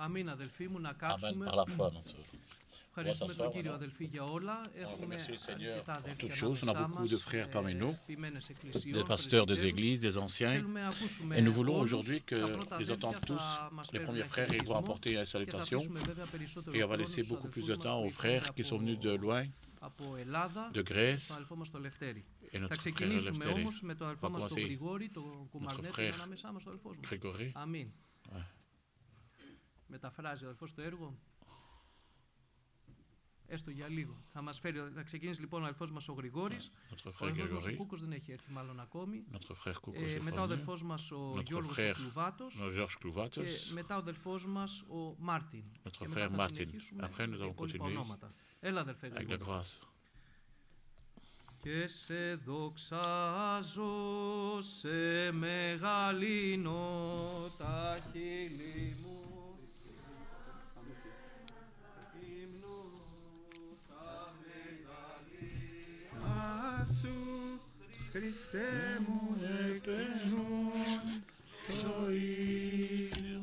Αμήν, αδελφοί μου, να Amen, κάτσουμε. par la foi, notre. Ευχαριστούμε τον Κύριο, αδελφοί, για όλα. Έχουμε αρκετά αδέλφια ανάμεσά μας, ποιμένες εκκλησιών, Des pasteurs des églises, des anciens. Et nous voulons aujourd'hui que les entendre tous. Les premiers frères, ils vont apporter la salutation. Et on va laisser beaucoup plus de temps aux frères qui sont venus de loin, de Grèce. Et notre frère Leftéry. On va commencer. Notre frère Grégory. Αμήν. Μεταφράζει ο αδελφός το έργο. Έστω για λίγο. Θα ξεκινήσει λοιπόν ο αδελφός μας ο Γρηγόρης. Ο αδελφός μας ο Κούκος δεν έχει έρθει μάλλον ακόμη. Μετά ο αδελφός μας ο Γιώργος Κλουβάτος. Και μετά ο αδελφός μας ο Μάρτιν. Και μετά θα συνεχίσουμε με τα υπόλοιπα ονόματα. Έλα αδελφέ Γρηγόρη. Και σε δοξάζω, σε μεγαλύνω τα χείλη μου. Χριστέ μου επενούν το ήλιος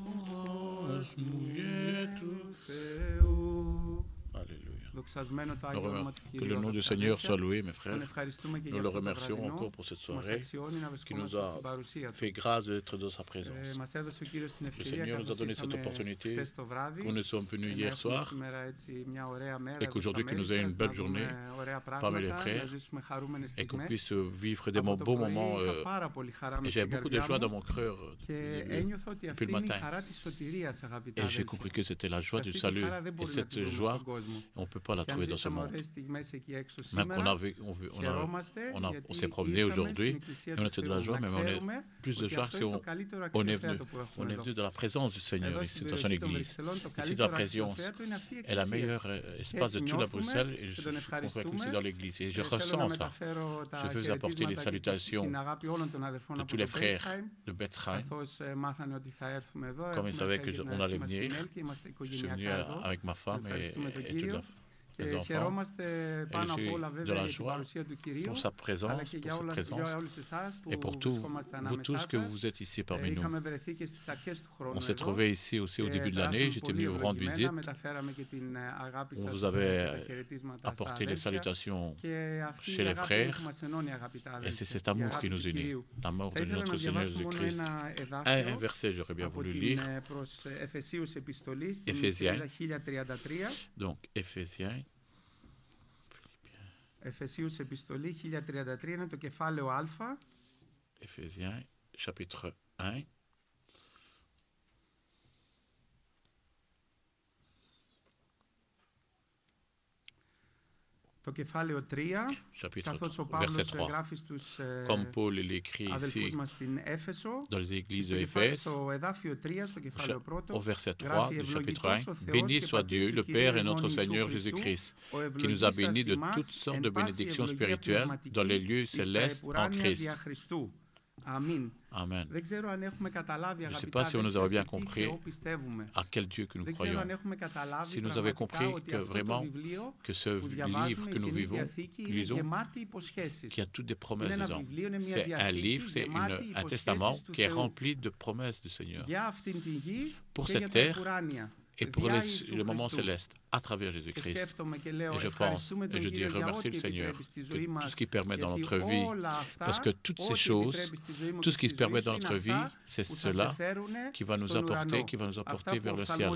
μου του Θεού. Δοξασμένο το Άγιο όνομα του Κυρίου. Que le nom du Seigneur soit loué, mes frères. Nous le remercions encore pour cette soirée qui nous a fait grâce d'être dans sa présence. Le Seigneur nous a donné cette opportunité où nous sommes venus hier soir et qu'aujourd'hui que nous ayons une belle journée parmi les frères et qu'on puisse vivre des beaux moments. Et j'ai beaucoup de joie dans mon cœur depuis le matin. Et j'ai compris que c'était la joie du salut. Et cette joie, on ne peut pas la trouver dans ce monde. Même qu'on s'est promené aujourd'hui, et on était de la joie, mais on est plus de joie si on est venu de la présence du Seigneur ici, dans son église. Ici, dans la présence est la meilleure espace de toute la Bruxelles, et je suis convaincu aussi dans l'église. Et je ressens ça. Je veux apporter les salutations de tous les frères de Bethlehem. Comme ils savaient qu'on allait venir, je suis venu avec ma femme et toute la les enfants, et de la joie pour sa présence, pour cette présence, et pour vous tous que vous êtes ici parmi nous. On s'est trouvés ici aussi au début de l'année, j'étais venu vous rendre visite, on vous avait apporté les salutations chez les frères, et c'est cet amour qui nous unit, l'amour de notre Seigneur Jésus-Christ. Un verset, j'aurais bien voulu lire, Éphésiens, donc Éphésiens, Εφεσίους επιστολή 1033 είναι το κεφάλαιο Α. Éphésiens, chapitre 1. Το κεφάλαιο 3, καθώς ο Παύλος γράφει στους αδελφούς μας στην Έφεσο, στο εδάφιο 3, στο κεφάλαιο 1, au verset 3 du chapitre 1, béni soit Dieu, le Père et notre Seigneur Jésus-Christ, qui nous a bénis de toutes sortes de bénédictions spirituelles dans les lieux célestes en Christ. Amen. Amen. Je ne sais pas si nous avons bien compris à quel Dieu que nous croyons. Si nous avons compris que vraiment que ce livre que nous lisons, qu'il y a toutes des promesses dedans. C'est un livre, c'est un testament qui est rempli de promesses du Seigneur. Pour cette terre et pour le moment céleste, à travers Jésus-Christ. Et je pense, et je dis remercie le Seigneur, que tout ce qui permet dans notre vie, parce que toutes ces choses, tout ce qui permet dans notre vie, c'est cela qui va nous apporter vers le ciel.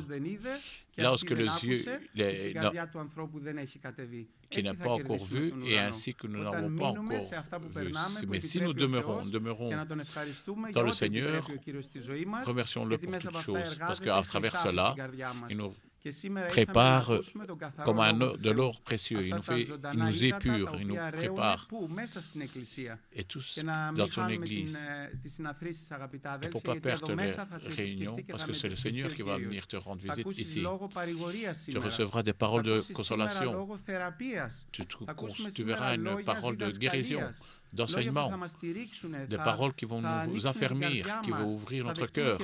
Là où que les yeux qui n'a pas encore vu, et ainsi que nous n'avons pas encore vu. Mais si nous demeurons dans le Seigneur, remercions-le pour toutes choses, parce qu'à travers cela, il nous prépare comme de l'or précieux. Il nous épure, il nous prépare. Et tous dans son église. Et pour ne pas perdre les réunions, parce que c'est le Seigneur qui va venir te rendre visite ici. Tu recevras des paroles de consolation. Tu verras une parole de guérison. d'enseignement, des paroles qui vont nous affermir, qui vont ouvrir notre cœur.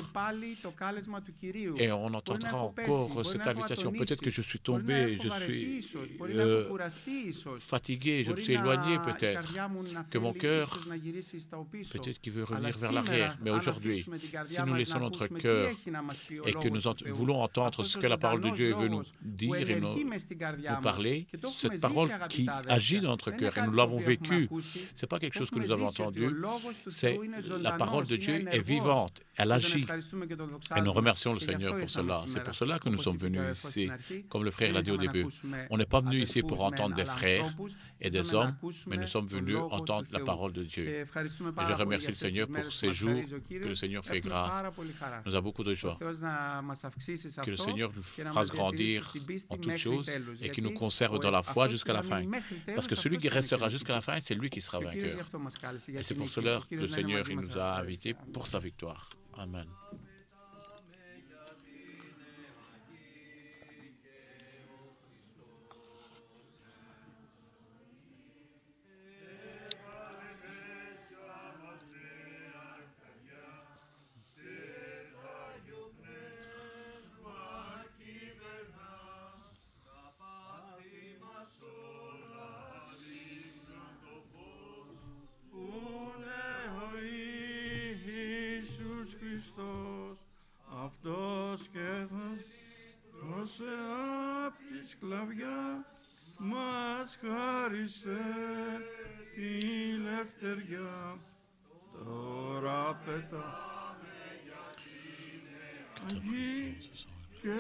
Et on entendra encore cette invitation. Peut-être que je suis tombé, je suis fatigué, je me suis éloigné peut-être, que mon cœur, peut-être qu'il veut revenir vers l'arrière. Mais aujourd'hui, si nous laissons notre cœur et que nous voulons entendre ce que la parole de Dieu veut nous dire et nous parler, cette parole qui agit dans notre cœur, et nous l'avons vécu, ce n'est pas quelque chose que nous avons entendu, c'est la parole de Dieu est vivante, elle agit. Et nous remercions le Seigneur pour cela. C'est pour cela que nous sommes venus ici, comme le frère l'a dit au début. On n'est pas venu ici pour entendre des frères et des hommes, mais nous sommes venus entendre la parole de Dieu. Et je remercie le Seigneur pour ces jours que le Seigneur fait grâce. Nous avons beaucoup de joie. Que le Seigneur nous fasse grandir en toutes choses et qu'il nous conserve dans la foi jusqu'à la fin. Parce que celui qui restera jusqu'à la fin, c'est lui qui sera vainqueur. Et c'est pour cela que le Seigneur il nous a invités pour sa victoire. Amen. Αυτός και θα δώσε απ' τη σκλαβιά μας χάρισε τη λευτεριά. Τώρα πετάμε Αγί και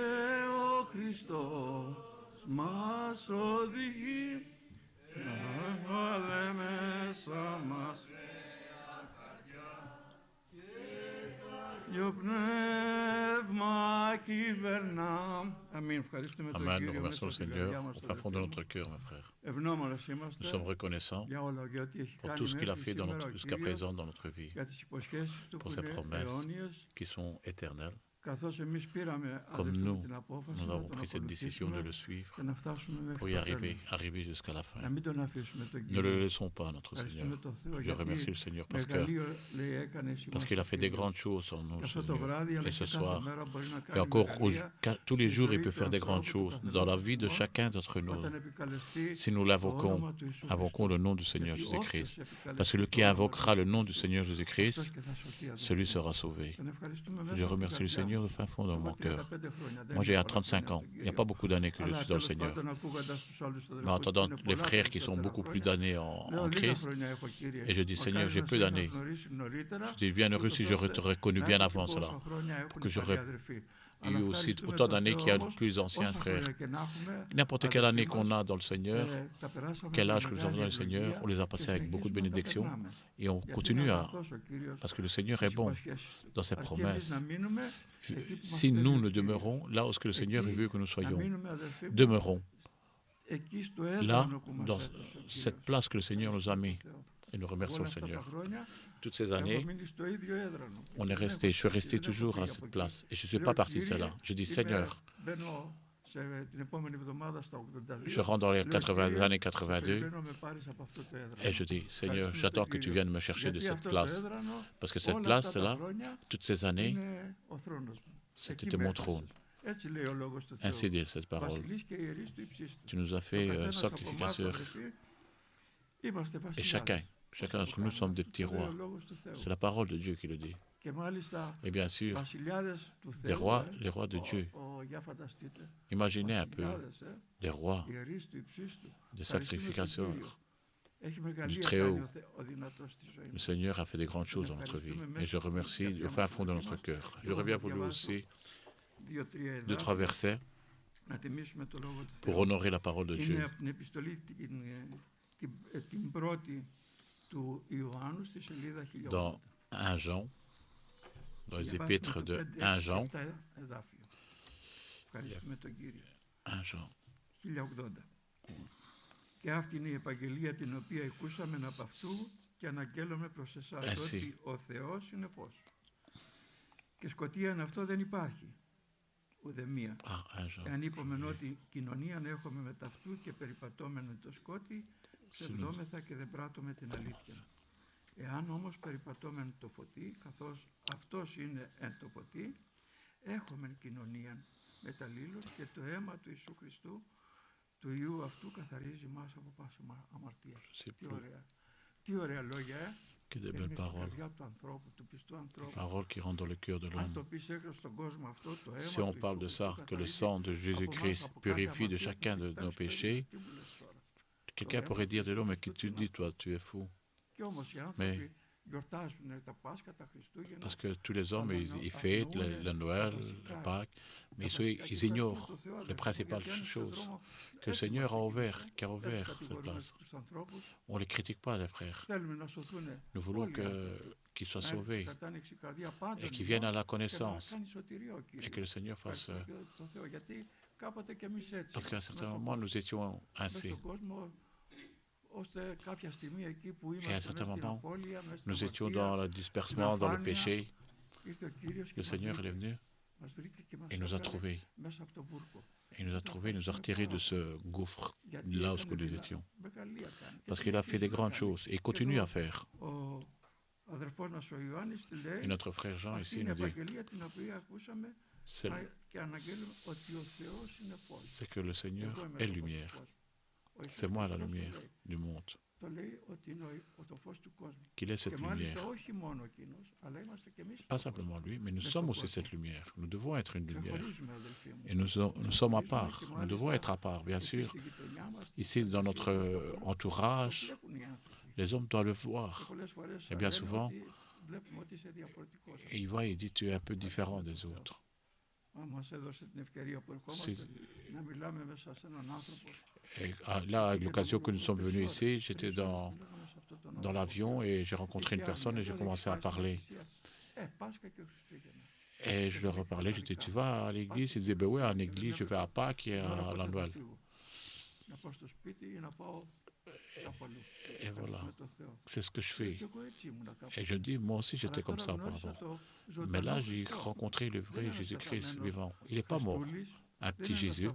ο Χριστός μας οδηγεί και βάλε μέσα μας Amen. Nous remercions le Seigneur au fin fond de notre cœur, mes frères. Nous sommes reconnaissants pour tout ce qu'il a fait jusqu'à présent dans notre vie, pour ses promesses qui sont éternelles. Comme nous avons pris cette décision de le suivre pour y arriver jusqu'à la fin. Ne le laissons pas, notre Seigneur. Je remercie le Seigneur parce qu'il a fait des grandes choses en nous, Seigneur. Et ce soir, et encore tous les jours, il peut faire des grandes choses dans la vie de chacun d'entre nous. Si nous l'invoquons, invoquons le nom du Seigneur Jésus-Christ. Parce que le qui invoquera le nom du Seigneur Jésus-Christ, celui sera sauvé. Je remercie le Seigneur au fin fond de mon cœur. Moi, j'ai 35 ans. Il n'y a pas beaucoup d'années que je suis dans le Seigneur. Mais en entendant les frères qui sont beaucoup plus d'années en Christ, et je dis, Seigneur, j'ai peu d'années. Je dis, bien heureux si je t'aurais connu bien avant cela, pour que j'aurais eu aussi autant d'années qu'il y a de plus anciens frères. N'importe quelle année qu'on a dans le Seigneur, quel âge que nous avons dans le Seigneur, on les a passés avec beaucoup de bénédictions et on continue parce que le Seigneur est bon dans ses promesses. Si nous demeurons là où le Seigneur veut que nous soyons, demeurons là, dans cette place que le Seigneur nous a mis. Et nous remercions le Seigneur. Toutes ces années, je suis resté toujours à cette place. Et je ne suis pas parti de là. Je dis, Seigneur, je rentre dans les années 82 et je dis, Seigneur, j'attends que tu viennes me chercher de cette place. Parce que cette place-là, toutes ces années, c'était mon trône. Ainsi dit cette parole. Tu nous as fait sacrificateur. Et chacun d'entre nous sommes des petits rois. C'est la parole de Dieu qui le dit. Et bien sûr, les rois de Dieu. Imaginez un peu des rois, des sacrificateurs du Très-Haut. Le Seigneur a fait des grandes choses dans notre vie. Et je remercie au fin fond de notre cœur. Je reviens pour lui aussi 2-3 versets pour honorer la parole de Dieu. Dans 1 Jean, dans les épîtres de 1 Jean, 1 Jean. Και αυτή είναι η επαγγελία την οποία ακούσαμε από αυτού και αναγγέλλομαι προς εσάς ότι ο Θεός είναι φως. Και σκοτία εν αυτό δεν υπάρχει, ούτε μία. Εάν είπαμε ότι κοινωνία έχουμε με ταυτού και περιπατώμενο το σκότι, ψευδόμεθα και δεν πράττουμε την αλήθεια. Εάν όμως περιπατώμεν το φωτί, καθώς αυτός είναι εν το φωτί, έχομεν κοινωνία με τα λύλος και το αίμα του Ιησού Χριστού, του Υιού αυτού, καθαρίζει μας από πάση αμαρτία. Τι ωραία λόγια, Que de belles paroles. Paroles qui rentrent dans le cœur de l'homme. Si on parle de ça, que le sang de Jésus-Christ purifie de chacun de nos péchés, quelqu'un pourrait dire de l'homme, mais qui tu dis, toi, tu es fou. Mais parce que tous les hommes, ils fêtent la Noël, la Pâques, mais ils ignorent la principale chose, que le Seigneur a ouvert cette place. On ne les critique pas, les frères. Nous voulons qu'ils soient sauvés et qu'ils viennent à la connaissance et que le Seigneur fasse... Parce qu'à un certain moment, nous étions ainsi. Et à un certain moment, nous étions dans le dispersement, dans le péché. Le Seigneur est venu et nous a trouvés. Il nous a trouvés, nous a retirés de ce gouffre, là où nous étions. Parce qu'il a fait des grandes choses et il continue à faire. Et notre frère Jean ici nous dit, c'est que le Seigneur est lumière. C'est moi la lumière du monde. Qu'il est cette lumière. Pas simplement lui, mais nous sommes aussi cette lumière. Nous devons être une lumière. Et nous sommes à part. Nous devons être à part, bien sûr. Ici, dans notre entourage, les hommes doivent le voir. Et bien souvent, il voit et dit, tu es un peu différent des autres. Et là, à l'occasion que nous sommes venus ici, j'étais dans l'avion et j'ai rencontré une personne et j'ai commencé à parler. Et je leur parlais, je disais, tu vas à l'église? Ils disaient, ben oui, à l'église, je vais à Pâques et à la Noël. Et voilà, c'est ce que je fais. Et je dis, moi aussi j'étais comme ça auparavant. Mais là, j'ai rencontré le vrai Jésus-Christ vivant. Il n'est pas mort. Un petit Jésus,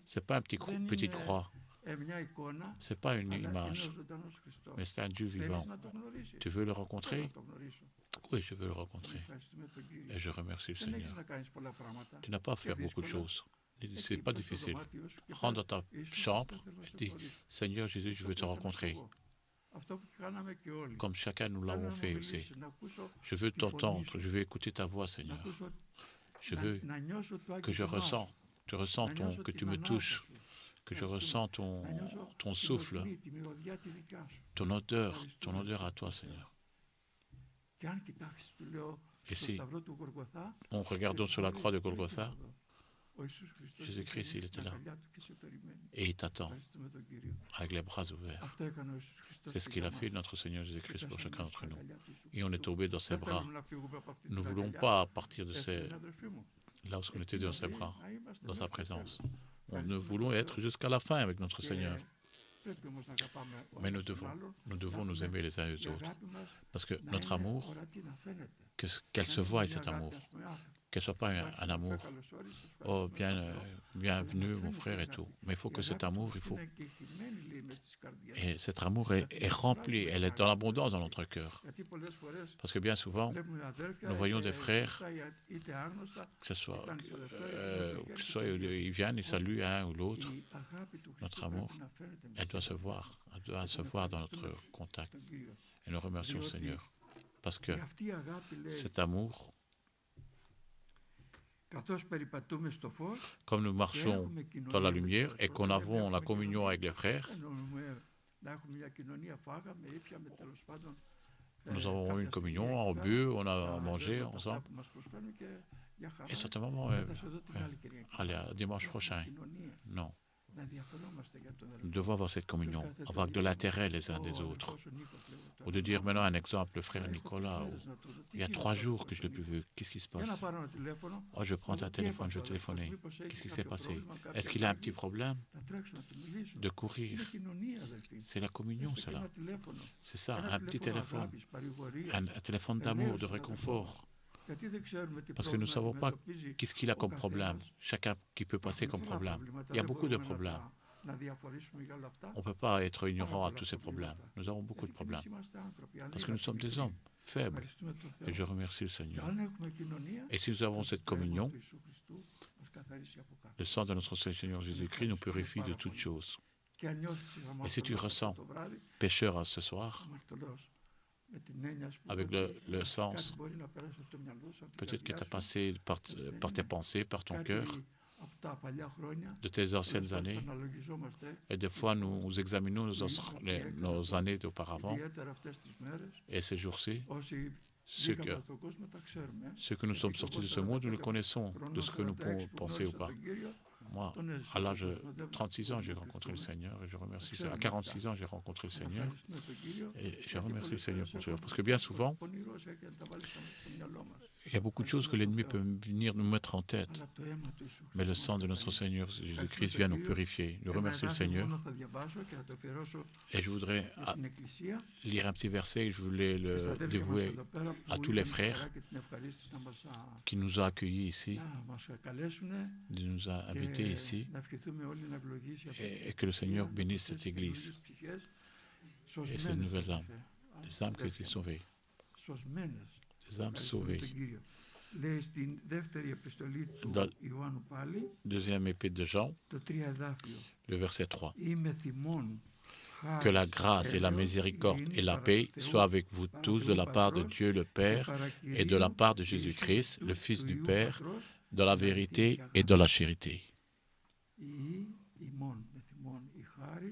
ce n'est pas une petite croix. Ce n'est pas une image, mais c'est un Dieu vivant. Tu veux le rencontrer? Oui, je veux le rencontrer. Et je remercie le Seigneur. Tu n'as pas à faire beaucoup de choses. Ce n'est pas difficile. Rentre dans ta chambre et dis, Seigneur Jésus, je veux te rencontrer. Comme chacun nous l'avons fait aussi. Je veux t'entendre, je veux écouter ta voix, Seigneur. Je veux que je ressens, que tu me touches, que je ressens ton souffle, ton odeur à toi, Seigneur. Et si, en regardant sur la croix de Golgotha, Jésus-Christ, il était là. Et il t'attend avec les bras ouverts. C'est ce qu'il a fait, notre Seigneur Jésus-Christ, pour chacun d'entre nous. Et on est tombé dans ses bras. Nous ne voulons pas partir de là où on était dans ses bras, dans sa présence. Nous voulons être jusqu'à la fin avec notre Seigneur. Mais nous devons nous aimer les uns les autres. Parce que notre amour, qu'elle se voie cet amour. Qu'elle ne soit pas un amour, oh, bienvenue mon frère et tout. Mais il faut que cet amour, et cet amour est rempli, elle est dans l'abondance dans notre cœur. Parce que bien souvent, nous voyons des frères, que ce soit ils viennent, ils saluent un ou l'autre. Notre amour, elle doit se voir dans notre contact. Et nous remercions le Seigneur. Parce que cet amour, comme nous marchons dans la lumière et qu'on avons la communion avec les frères, nous avons eu une communion, on a bu, on a mangé ensemble. Et certainement, allez, dimanche prochain, non. Nous devons avoir cette communion, avoir de l'intérêt les uns des autres. Ou de dire maintenant un exemple, le frère Nicolas, il y a 3 jours que je ne l'ai plus vu, qu'est-ce qui se passe? Oh, je prends un téléphone, je vais téléphoner. Qu'est-ce qui s'est passé? Est-ce qu'il a un petit problème? De courir. C'est la communion, cela. C'est ça, un petit téléphone. Un téléphone d'amour, de réconfort. Parce que nous ne savons pas qu'est-ce qu'il a comme problème. Chacun qui peut passer comme problème. Il y a beaucoup de problèmes. On ne peut pas être ignorant à tous ces problèmes. Nous avons beaucoup de problèmes. Parce que nous sommes des hommes faibles. Et je remercie le Seigneur. Et si nous avons cette communion, le sang de notre Seigneur Jésus-Christ nous purifie de toutes choses. Et si tu ressens pécheur à ce soir, avec le sens, peut-être que tu as passé par tes pensées, par ton cœur, de tes anciennes années, et des fois nous examinons nos années d'auparavant, et ces jours-ci, ceux que nous sommes sortis de ce monde, nous le connaissons, de ce que nous pouvons penser ou pas. Moi, à l'âge de 36 ans, j'ai rencontré le Seigneur et je remercie le Seigneur. À 46 ans, j'ai rencontré le Seigneur et je remercie le Seigneur pour cela. Parce que bien souvent, il y a beaucoup de choses que l'ennemi peut venir nous mettre en tête. Mais le sang de notre Seigneur Jésus-Christ vient nous purifier. Nous remercions le Seigneur. Et je voudrais lire un petit verset et je voulais le dévouer à tous les frères qui nous ont accueillis ici, de nous a invités ici, et que le Seigneur bénisse cette église et ces nouvelles âmes, les âmes qui ont été sauvées. Les âmes sauvées. Dans deuxième épître de Jean, le verset 3. Que la grâce et la miséricorde et la paix soient avec vous tous de la part de Dieu le Père et de la part de Jésus-Christ, le Fils du Père, dans la vérité et dans la charité.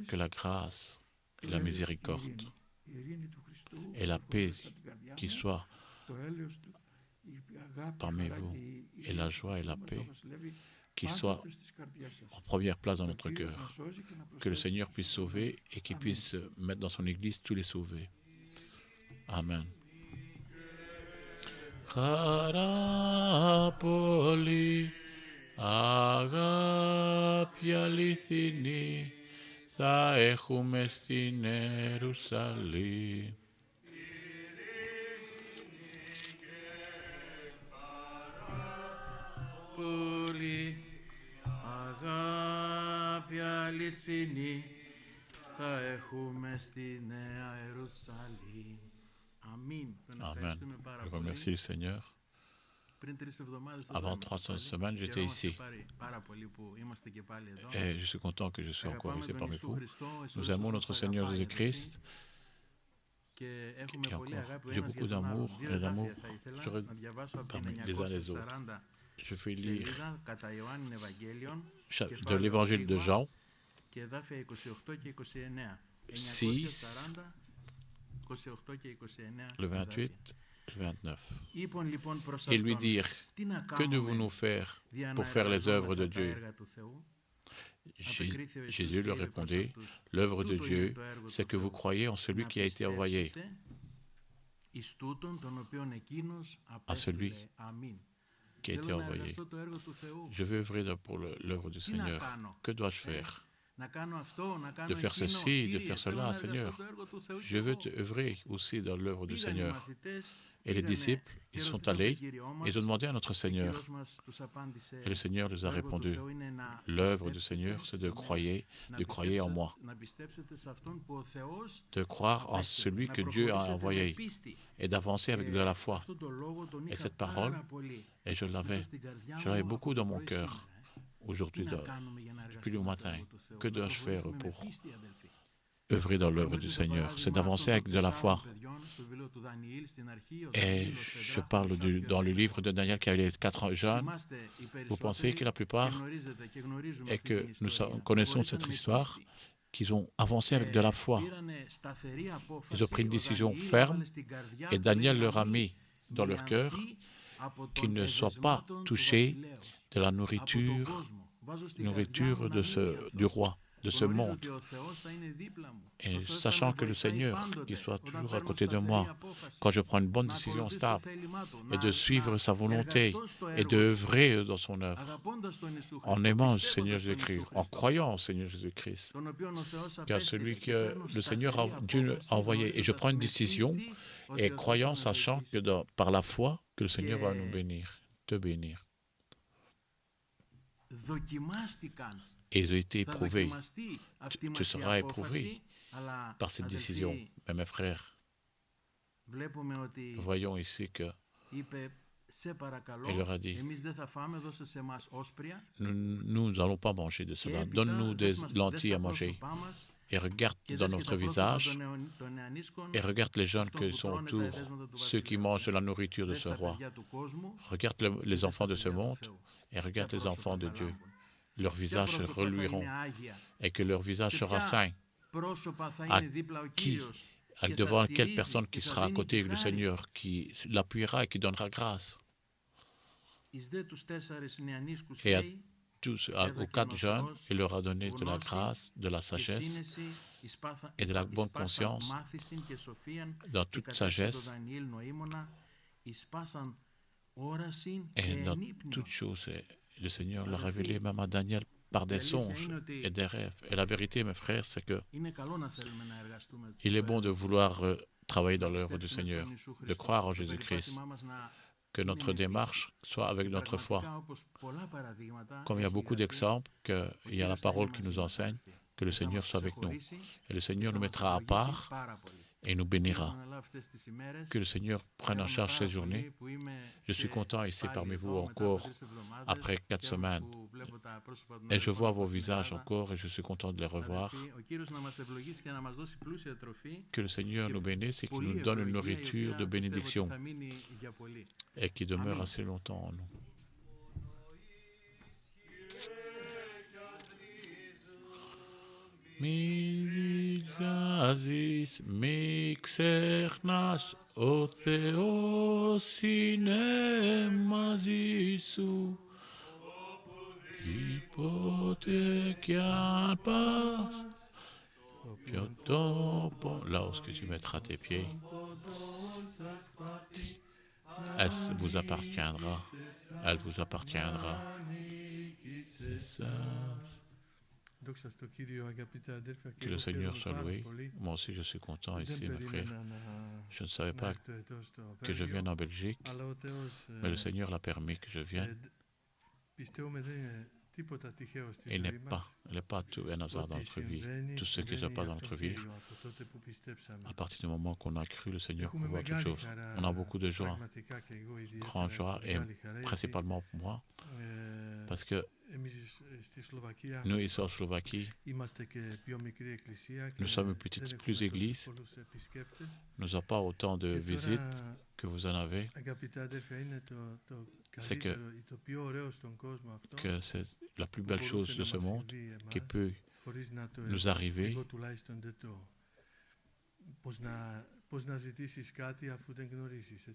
Que la grâce et la miséricorde et la paix qui soient parmi vous, et la joie et la paix qui soient en première place dans notre cœur. Que le Seigneur puisse sauver et qu'il puisse mettre dans son Église tous les sauvés. Amen. Χαράπολη, αγάπη αληθινή, θα έχουμε στην Ιερουσαλήμ. Πολύ αγάπη αληθινή θα έχουμε στη Νέα Ιερουσαλήμ. Αμήν. Amen. Je remercie le Seigneur. Avant 300 semaines, j'étais ici. Et je suis content que je sois encore ici parmi vous. Nous aimons notre Seigneur Jésus-Christ. J'ai beaucoup d'amour, et d'amour parmi les uns les autres. Je vais lire de l'évangile de Jean, 6, le 28, le 29. Et lui dire, que devons-nous faire pour faire les œuvres de Dieu? Jésus leur répondait, l'œuvre de Dieu, c'est que vous croyez en celui qui a été envoyé, à celui qui a été envoyé. Je veux œuvrer pour l'œuvre du Seigneur. Que dois-je faire? De faire ceci, de faire cela, Seigneur. Je veux œuvrer aussi dans l'œuvre du Seigneur. Et les disciples, ils sont allés, ils ont demandé à notre Seigneur. Et le Seigneur les a répondu, l'œuvre du Seigneur, c'est de croyer en moi. De croire en celui que Dieu a envoyé et d'avancer avec de la foi. Et cette parole, et je l'avais beaucoup dans mon cœur aujourd'hui, depuis le matin. Que dois-je faire pour œuvrer dans l'œuvre du Seigneur? C'est d'avancer avec de la foi. Et je parle dans le livre de Daniel qui avait les 4 ans jeunes. Vous pensez que la plupart, et que nous connaissons cette histoire, qu'ils ont avancé avec de la foi. Ils ont pris une décision ferme et Daniel leur a mis dans leur cœur qu'ils ne soient pas touchés de la nourriture du roi, de ce monde. Et sachant que le Seigneur, qu'il soit toujours à côté de moi, quand je prends une bonne décision stable, et de suivre sa volonté, et d'œuvrer dans son œuvre, en aimant le Seigneur Jésus-Christ, en croyant au Seigneur Jésus-Christ, car celui que le Seigneur Dieu a envoyé. Et je prends une décision, et croyant, sachant que par la foi, que le Seigneur va nous bénir, te bénir. Et ils ont été éprouvés. Tu seras éprouvé par cette décision. Mais mes frères, voyons ici que il leur a dit, nous n'allons pas manger de cela. Donne-nous des lentilles à manger. Et regarde dans notre visage, et regarde les jeunes qui sont autour, ceux qui mangent de la nourriture de ce roi. Regarde les enfants de ce monde, et regarde les enfants de Dieu. Leurs visages se reluiront, et que leur visage sera saint. Devant quelle personne qui sera à côté du Seigneur, qui l'appuiera et qui donnera grâce. Et aux 4 jeunes, il leur a donné de la grâce, de la sagesse et de la bonne conscience dans toute sagesse et dans toutes choses. Le Seigneur l'a révélé même à Daniel par des songes et des rêves. Et la vérité, mes frères, c'est que il est bon de vouloir travailler dans l'œuvre du Seigneur, de croire en Jésus-Christ, que notre démarche soit avec notre foi. Comme il y a beaucoup d'exemples, qu'il y a la parole qui nous enseigne, que le Seigneur soit avec nous. Et le Seigneur nous mettra à part et nous bénira. Que le Seigneur prenne en charge ces journées. Je suis content ici parmi vous encore après 4 semaines. Et je vois vos visages encore et je suis content de les revoir. Que le Seigneur nous bénisse et qu'il nous donne une nourriture de bénédiction et qui demeure assez longtemps en nous. Μυριάζεις μη ξεχνάς ο Θεός είναι μαζί σου τίποτε κι αν πας ποιο τόπο là où tu mettras tes pieds elle vous appartiendra c'est ça. Que le Seigneur soit loué. Moi aussi, je suis content ici, mes frères. Je ne savais pas que je vienne en Belgique, mais le Seigneur l'a permis que je vienne. Il n'est pas tout un hasard dans notre vie. Tout ce qui se passe dans notre vie, à partir du moment qu'on a cru le Seigneur pour voir quelque chose, on a beaucoup de joie, grande joie, et principalement pour moi, parce que nous, ici en Slovaquie, nous sommes une petite plus église. Nous n'avons pas autant de visites que vous en avez. C'est que c'est la plus belle chose de ce monde qui peut nous arriver.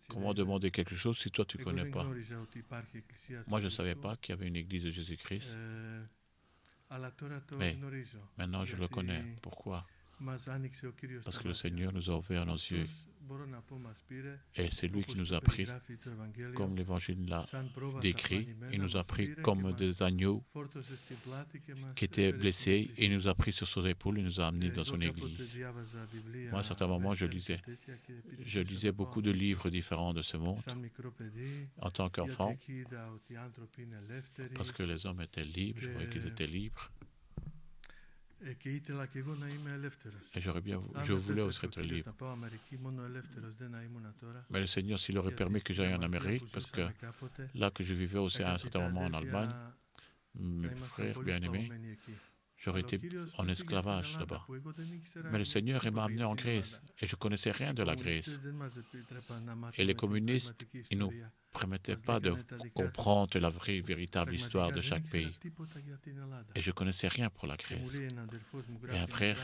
Comment demander quelque chose si toi tu ne connais pas? Moi je ne savais pas qu'il y avait une église de Jésus-Christ. Mais maintenant je le connais. Pourquoi? Parce que le Seigneur nous a ouvert nos yeux. Et c'est lui qui nous a pris, comme l'Évangile l'a décrit, il nous a pris comme des agneaux qui étaient blessés, et il nous a pris sur ses épaules et nous a amenés dans son église. Moi, à certains moments, je lisais beaucoup de livres différents de ce monde, en tant qu'enfant, parce que les hommes étaient libres, je voyais qu'ils étaient libres. Et je voulais aussi être libre. Mais le Seigneur, s'il aurait permis que j'aille en Amérique, parce que là que je vivais aussi à un certain moment en Allemagne, mes frères bien-aimés, j'aurais été en esclavage là-bas. Mais le Seigneur m'a amené en Grèce, et je ne connaissais rien de la Grèce. Et les communistes, ils ne nous permettaient pas de comprendre la vraie, véritable histoire de chaque pays. Et je ne connaissais rien pour la Grèce. Et un frère,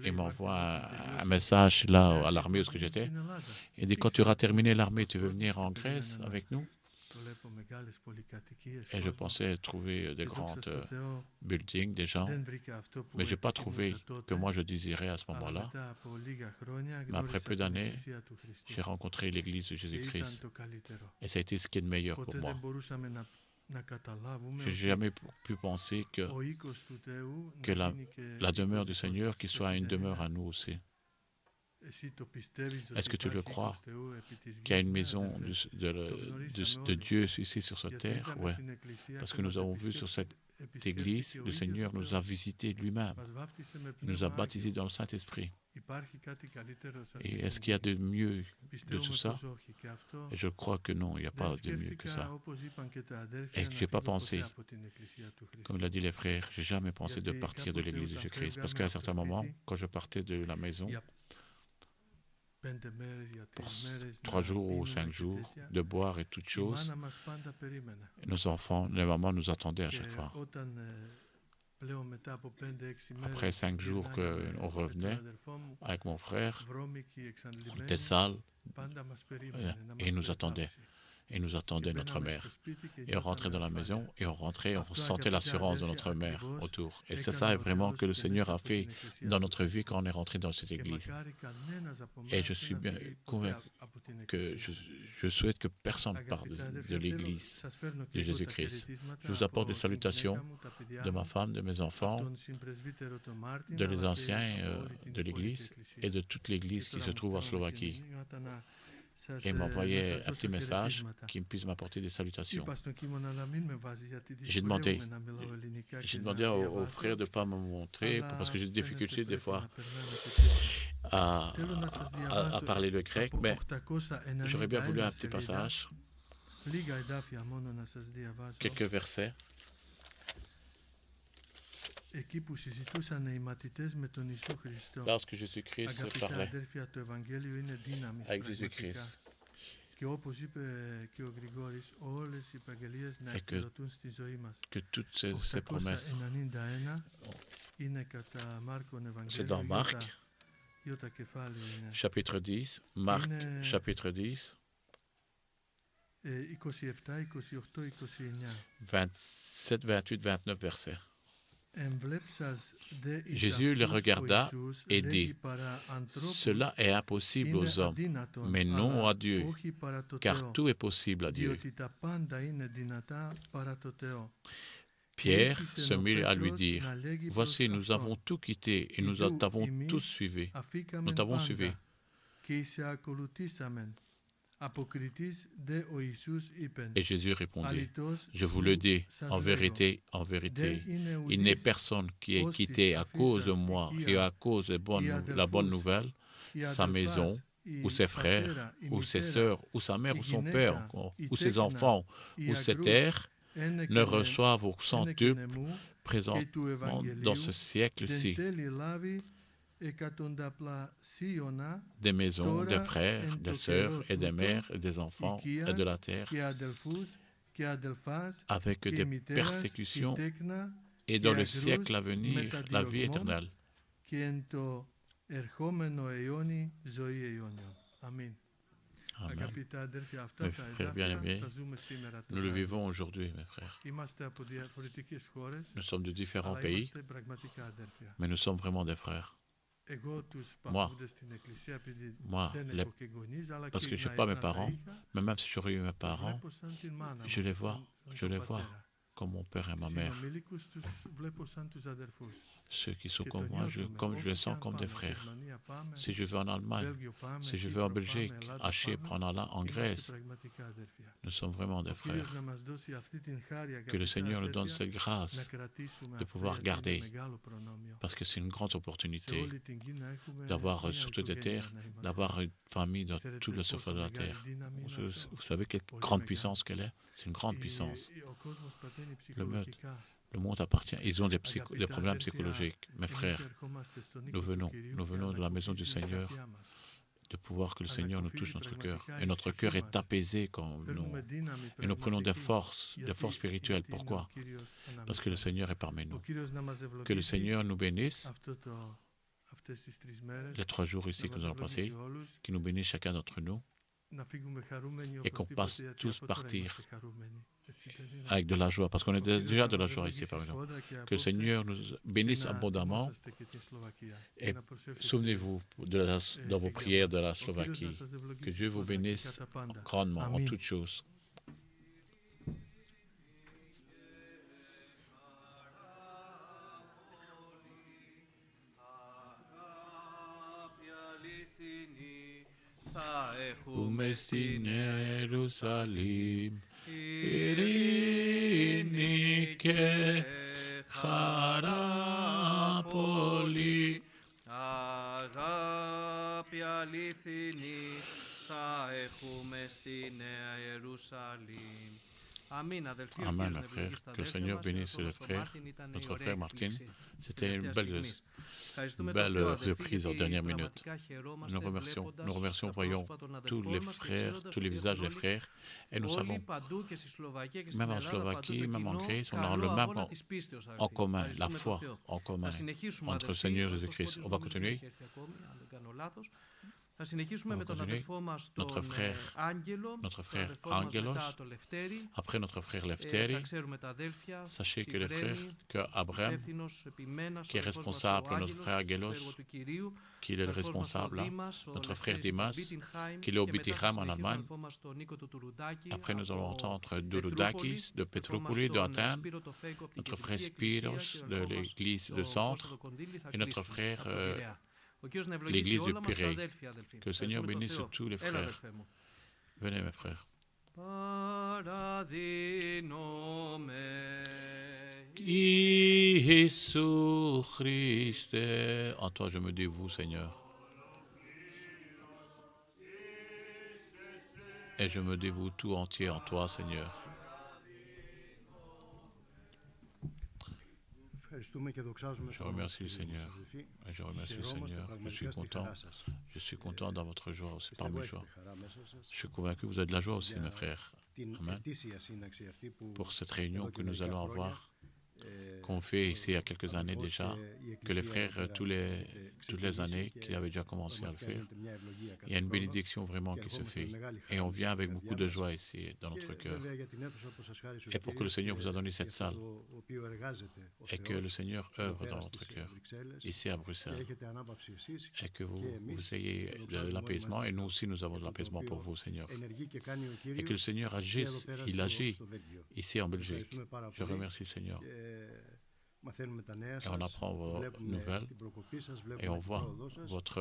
il m'envoie un message là à l'armée où j'étais. Il dit, quand tu auras terminé l'armée, tu veux venir en Grèce avec nous? Et je pensais trouver des grands buildings, des gens, mais je n'ai pas trouvé que moi je désirais à ce moment-là. Mais après peu d'années, j'ai rencontré l'Église de Jésus-Christ. Et ça a été ce qui est de meilleur pour moi. Je n'ai jamais pu penser que la demeure du Seigneur, qu'il soit une demeure à nous aussi. Est-ce que tu le crois, qu'il y a une maison de Dieu ici sur cette terre? Oui, parce que nous avons vu sur cette église, le Seigneur nous a visités lui-même. Il nous a baptisés dans le Saint-Esprit. Et est-ce qu'il y a de mieux de tout ça? Et je crois que non, il n'y a pas de mieux que ça. Et que je n'ai pas pensé, comme l'a dit les frères, je n'ai jamais pensé de partir de l'église de Jésus-Christ. Parce qu'à un certain moment, quand je partais de la maison, pour 3 jours ou 5 jours, de boire et toutes choses, nos enfants, les mamans nous attendaient à chaque fois. Après 5 jours qu'on revenait avec mon frère, on était sale et nous attendait. Et nous attendait notre mère. Et on rentrait dans la maison et on rentrait, on ressentait l'assurance de notre mère autour. Et c'est ça vraiment que le Seigneur a fait dans notre vie quand on est rentré dans cette église. Et je suis bien convaincu que je souhaite que personne parle de l'église de Jésus-Christ. Je vous apporte des salutations de ma femme, de mes enfants, de les anciens de l'église et de toute l'église qui se trouve en Slovaquie. Et m'envoyait un petit message qui puisse m'apporter des salutations. J'ai demandé aux frères de ne pas me montrer parce que j'ai des difficultés des fois à parler le grec, mais j'aurais bien voulu un petit passage, quelques versets. Lorsque Jésus-Christ parlait avec Jésus-Christ, et que toutes ces promesses, c'est dans Marc, chapitre 10, Marc, chapitre 10, 27, 28, 29 versets. Jésus le regarda et dit, « Cela est impossible aux hommes, mais non à Dieu, car tout est possible à Dieu. » Pierre se mit à lui dire, « Voici, nous avons tout quitté et nous t'avons tous suivi. Nous t'avons suivi. » Et Jésus répondit, « Je vous le dis, en vérité, il n'est personne qui ait quitté à cause de moi et à cause de la bonne nouvelle, sa maison, ou ses frères, ou ses sœurs, ou sa mère, ou son père, ou ses enfants, ou ses terres, ne reçoivent au centuple présentement dans ce siècle-ci des maisons, des frères, des sœurs et des mères et des enfants et de la terre avec des persécutions et dans le siècle à venir la vie éternelle. » Amen. Mes frères bien-aimés, nous le vivons aujourd'hui, mes frères. Nous sommes de différents pays, mais nous sommes vraiment des frères. Moi, parce que je n'ai pas mes parents, mais même si j'aurais eu mes parents, je les vois comme mon père et ma mère. Ceux qui sont comme moi, je les sens comme des frères. Si je vais en Allemagne, si je vais en Belgique, à Chypre, en allant en Grèce, nous sommes vraiment des frères. Que le Seigneur nous donne cette grâce de pouvoir garder, parce que c'est une grande opportunité d'avoir sur toutes les terres, d'avoir une famille dans tout le surface de la terre. Vous savez quelle grande puissance qu'elle est? C'est une grande puissance. Le monde appartient. Ils ont des problèmes psychologiques. Mes frères, nous venons de la maison du Seigneur, de pouvoir que le Seigneur nous touche notre cœur. Et notre cœur est apaisé quand nous prenons des forces spirituelles. Pourquoi? Parce que le Seigneur est parmi nous. Que le Seigneur nous bénisse les 3 jours ici que nous allons passer, qu'il nous bénisse chacun d'entre nous et qu'on passe tous partir avec de la joie, parce qu'on est déjà de la joie ici parmi nous. Que le Seigneur nous bénisse abondamment et souvenez-vous dans vos prières de la Slovaquie. Que Dieu vous bénisse grandement en toutes choses. Έχουμε στην Ιερουσαλήμ ειρήνη και χαρά πολύ. Αγάπη αληθινή θα έχουμε στη Νέα Ιερουσαλήμ. Amen, frère. Que le Seigneur bénisse le frère, notre frère Martin. C'était une belle reprise en dernière minute. Nous remercions, voyons tous les frères, tous les visages des frères. Et nous savons, même en Slovaquie, même en Grèce, on a le même en commun, la foi en commun entre le Seigneur Jésus-Christ. On va continuer. Θα συνεχίσουμε με τον αδερφό μας τον Άγγελο, après notre frère Lefteri. Τα ξέρουμε τα αδέλφια, Sachez que le frère, que Abraham, qui est responsable, notre frère Angelos, qui est le responsable, notre frère Dimas, qui est au Bittingham en Allemagne. Après nous allons entendre Douloudakis, de Petropouli, de Athènes, notre frère Spiros, de l'église de Centre, et notre frère l'église de Pirée. Que le Seigneur bénisse tous les frères. Venez, mes frères. Jésus Christ, en toi je me dévoue, Seigneur. Et je me dévoue tout entier en toi, Seigneur. Je remercie le Seigneur. Et je remercie le Seigneur. Je suis content dans votre joie aussi, parmi joie. Je suis convaincu que vous avez de la joie aussi, mes frères. Amen. Pour cette réunion que nous allons avoir, qu'on fait ici il y a quelques années déjà, que les frères, toutes les années, qui avaient déjà commencé à le faire, il y a une bénédiction vraiment qui se fait. Et on vient avec beaucoup de joie ici, dans notre cœur. Et pour que le Seigneur vous a donné cette salle, et que le Seigneur œuvre dans notre cœur, ici à Bruxelles, et que vous ayez de l'apaisement, et nous aussi nous avons de l'apaisement pour vous, Seigneur. Et que le Seigneur agisse, il agit ici en Belgique. Je remercie le Seigneur. Et on apprend vos nouvelles et on voit votre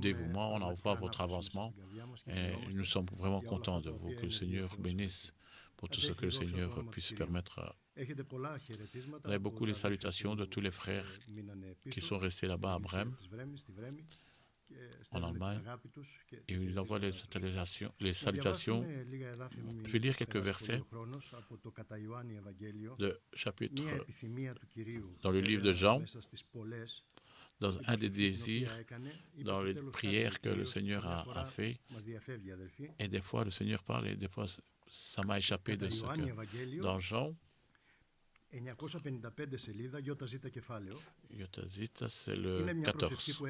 dévouement, on voit votre avancement et nous sommes vraiment contents de vous. Que le Seigneur bénisse pour tout ce que le Seigneur puisse permettre. Vous avez beaucoup les salutations de tous les frères qui sont restés là-bas à Brême, en Allemagne, et ils envoient les salutations. Je vais lire quelques versets de chapitre dans le livre de Jean, dans un des désirs, dans les prières que le Seigneur a fait. Et des fois, le Seigneur parle et des fois, ça m'a échappé de ce que dans Jean, 955 σελίδα, Ιωταζήτα κεφάλαιο. Ιωταζήτα, c'est le 14.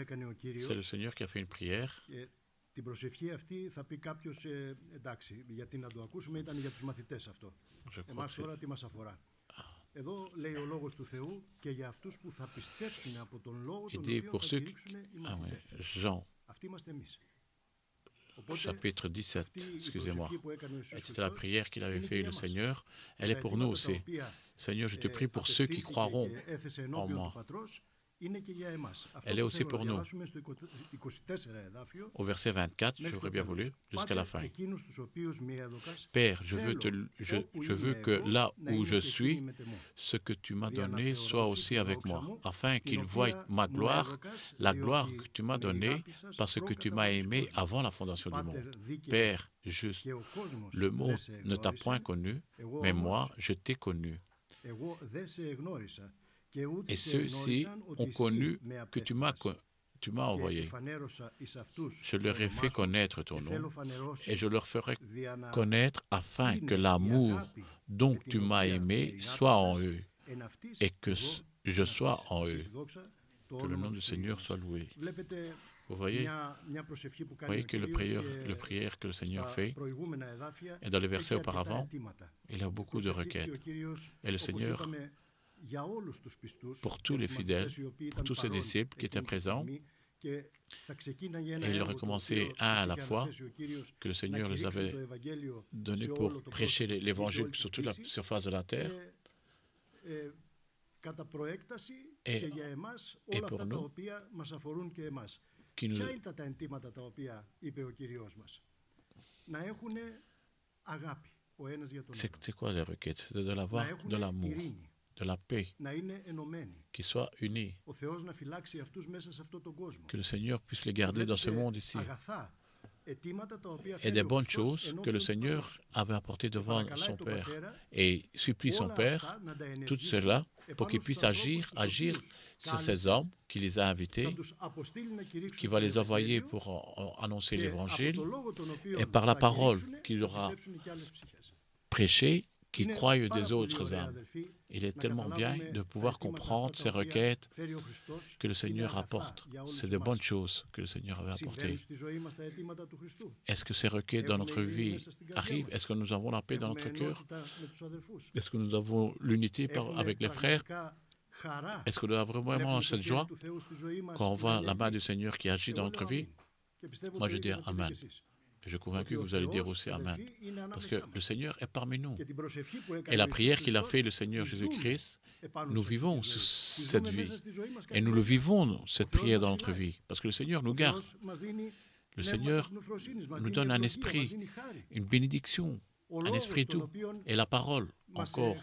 C'est le Seigneur qui a fait une prière. Την προσευχή αυτή θα πει κάποιος, εντάξει, γιατί να το ακούσουμε ήταν για τους μαθητές αυτό. Εμάς τώρα τι μας αφορά. Εδώ λέει ο λόγος του Θεού και για αυτούς που θα πιστέψουν από τον λόγο τον οποίο θα κηρύξουν οι μαθητές. Αυτοί είμαστε εμείς. Chapitre 17, excusez-moi. C'était la prière qu'il avait fait le Seigneur. Elle est pour nous aussi. Seigneur, je te prie pour ceux qui croiront en moi. Elle est aussi pour nous. Au verset 24, j'aurais bien voulu, jusqu'à la fin. Père, je veux que là où je suis, ce que tu m'as donné soit aussi avec moi, afin qu'ils voient ma gloire, la gloire que tu m'as donnée, parce que tu m'as aimé avant la fondation du monde. Père, juste, le monde ne t'a point connu, mais moi, je t'ai connu. Et ceux-ci ont connu que tu m'as envoyé. Je leur ai fait connaître ton nom et je leur ferai connaître afin que l'amour dont tu m'as aimé soit en eux et que je sois en eux. Que le nom du Seigneur soit loué. Vous voyez que le prière que le Seigneur fait, et dans les versets auparavant, il y a beaucoup de requêtes. Et le Seigneur, pour tous les fidèles, pour tous ses disciples qui étaient présents, et il aurait commencé un à la fois, que le Seigneur les avait donnés pour prêcher l'évangile sur toute la surface de la terre, et pour nous, qui nous... C'est quoi les requêtes? C'est de l'avoir de l'amour, de la paix, qu'ils soient unis, que le Seigneur puisse les garder dans ce monde ici. Et des bonnes choses que le Seigneur avait apportées devant son Père. Et supplie son Père, tout cela, pour qu'il puisse agir sur ces hommes qui les a invités, qui va les envoyer pour annoncer l'Évangile, et par la parole qu'il aura prêchée, qui croient des autres âmes. Il est tellement bien de pouvoir comprendre ces requêtes que le Seigneur apporte. C'est de bonnes choses que le Seigneur avait apportées. Est-ce que ces requêtes dans notre vie arrivent? Est-ce que nous avons la paix dans notre cœur? Est-ce que nous avons l'unité avec les frères? Est-ce que nous avons vraiment cette joie quand on voit la main du Seigneur qui agit dans notre vie? Moi, je dis Amen. Je suis convaincu que vous allez dire aussi Amen. Parce que le Seigneur est parmi nous. Et la prière qu'il a fait le Seigneur Jésus-Christ, nous vivons cette vie. Et nous le vivons, cette prière dans notre vie. Parce que le Seigneur nous garde. Le Seigneur nous donne un esprit, une bénédiction, un esprit doux. Et la parole, encore,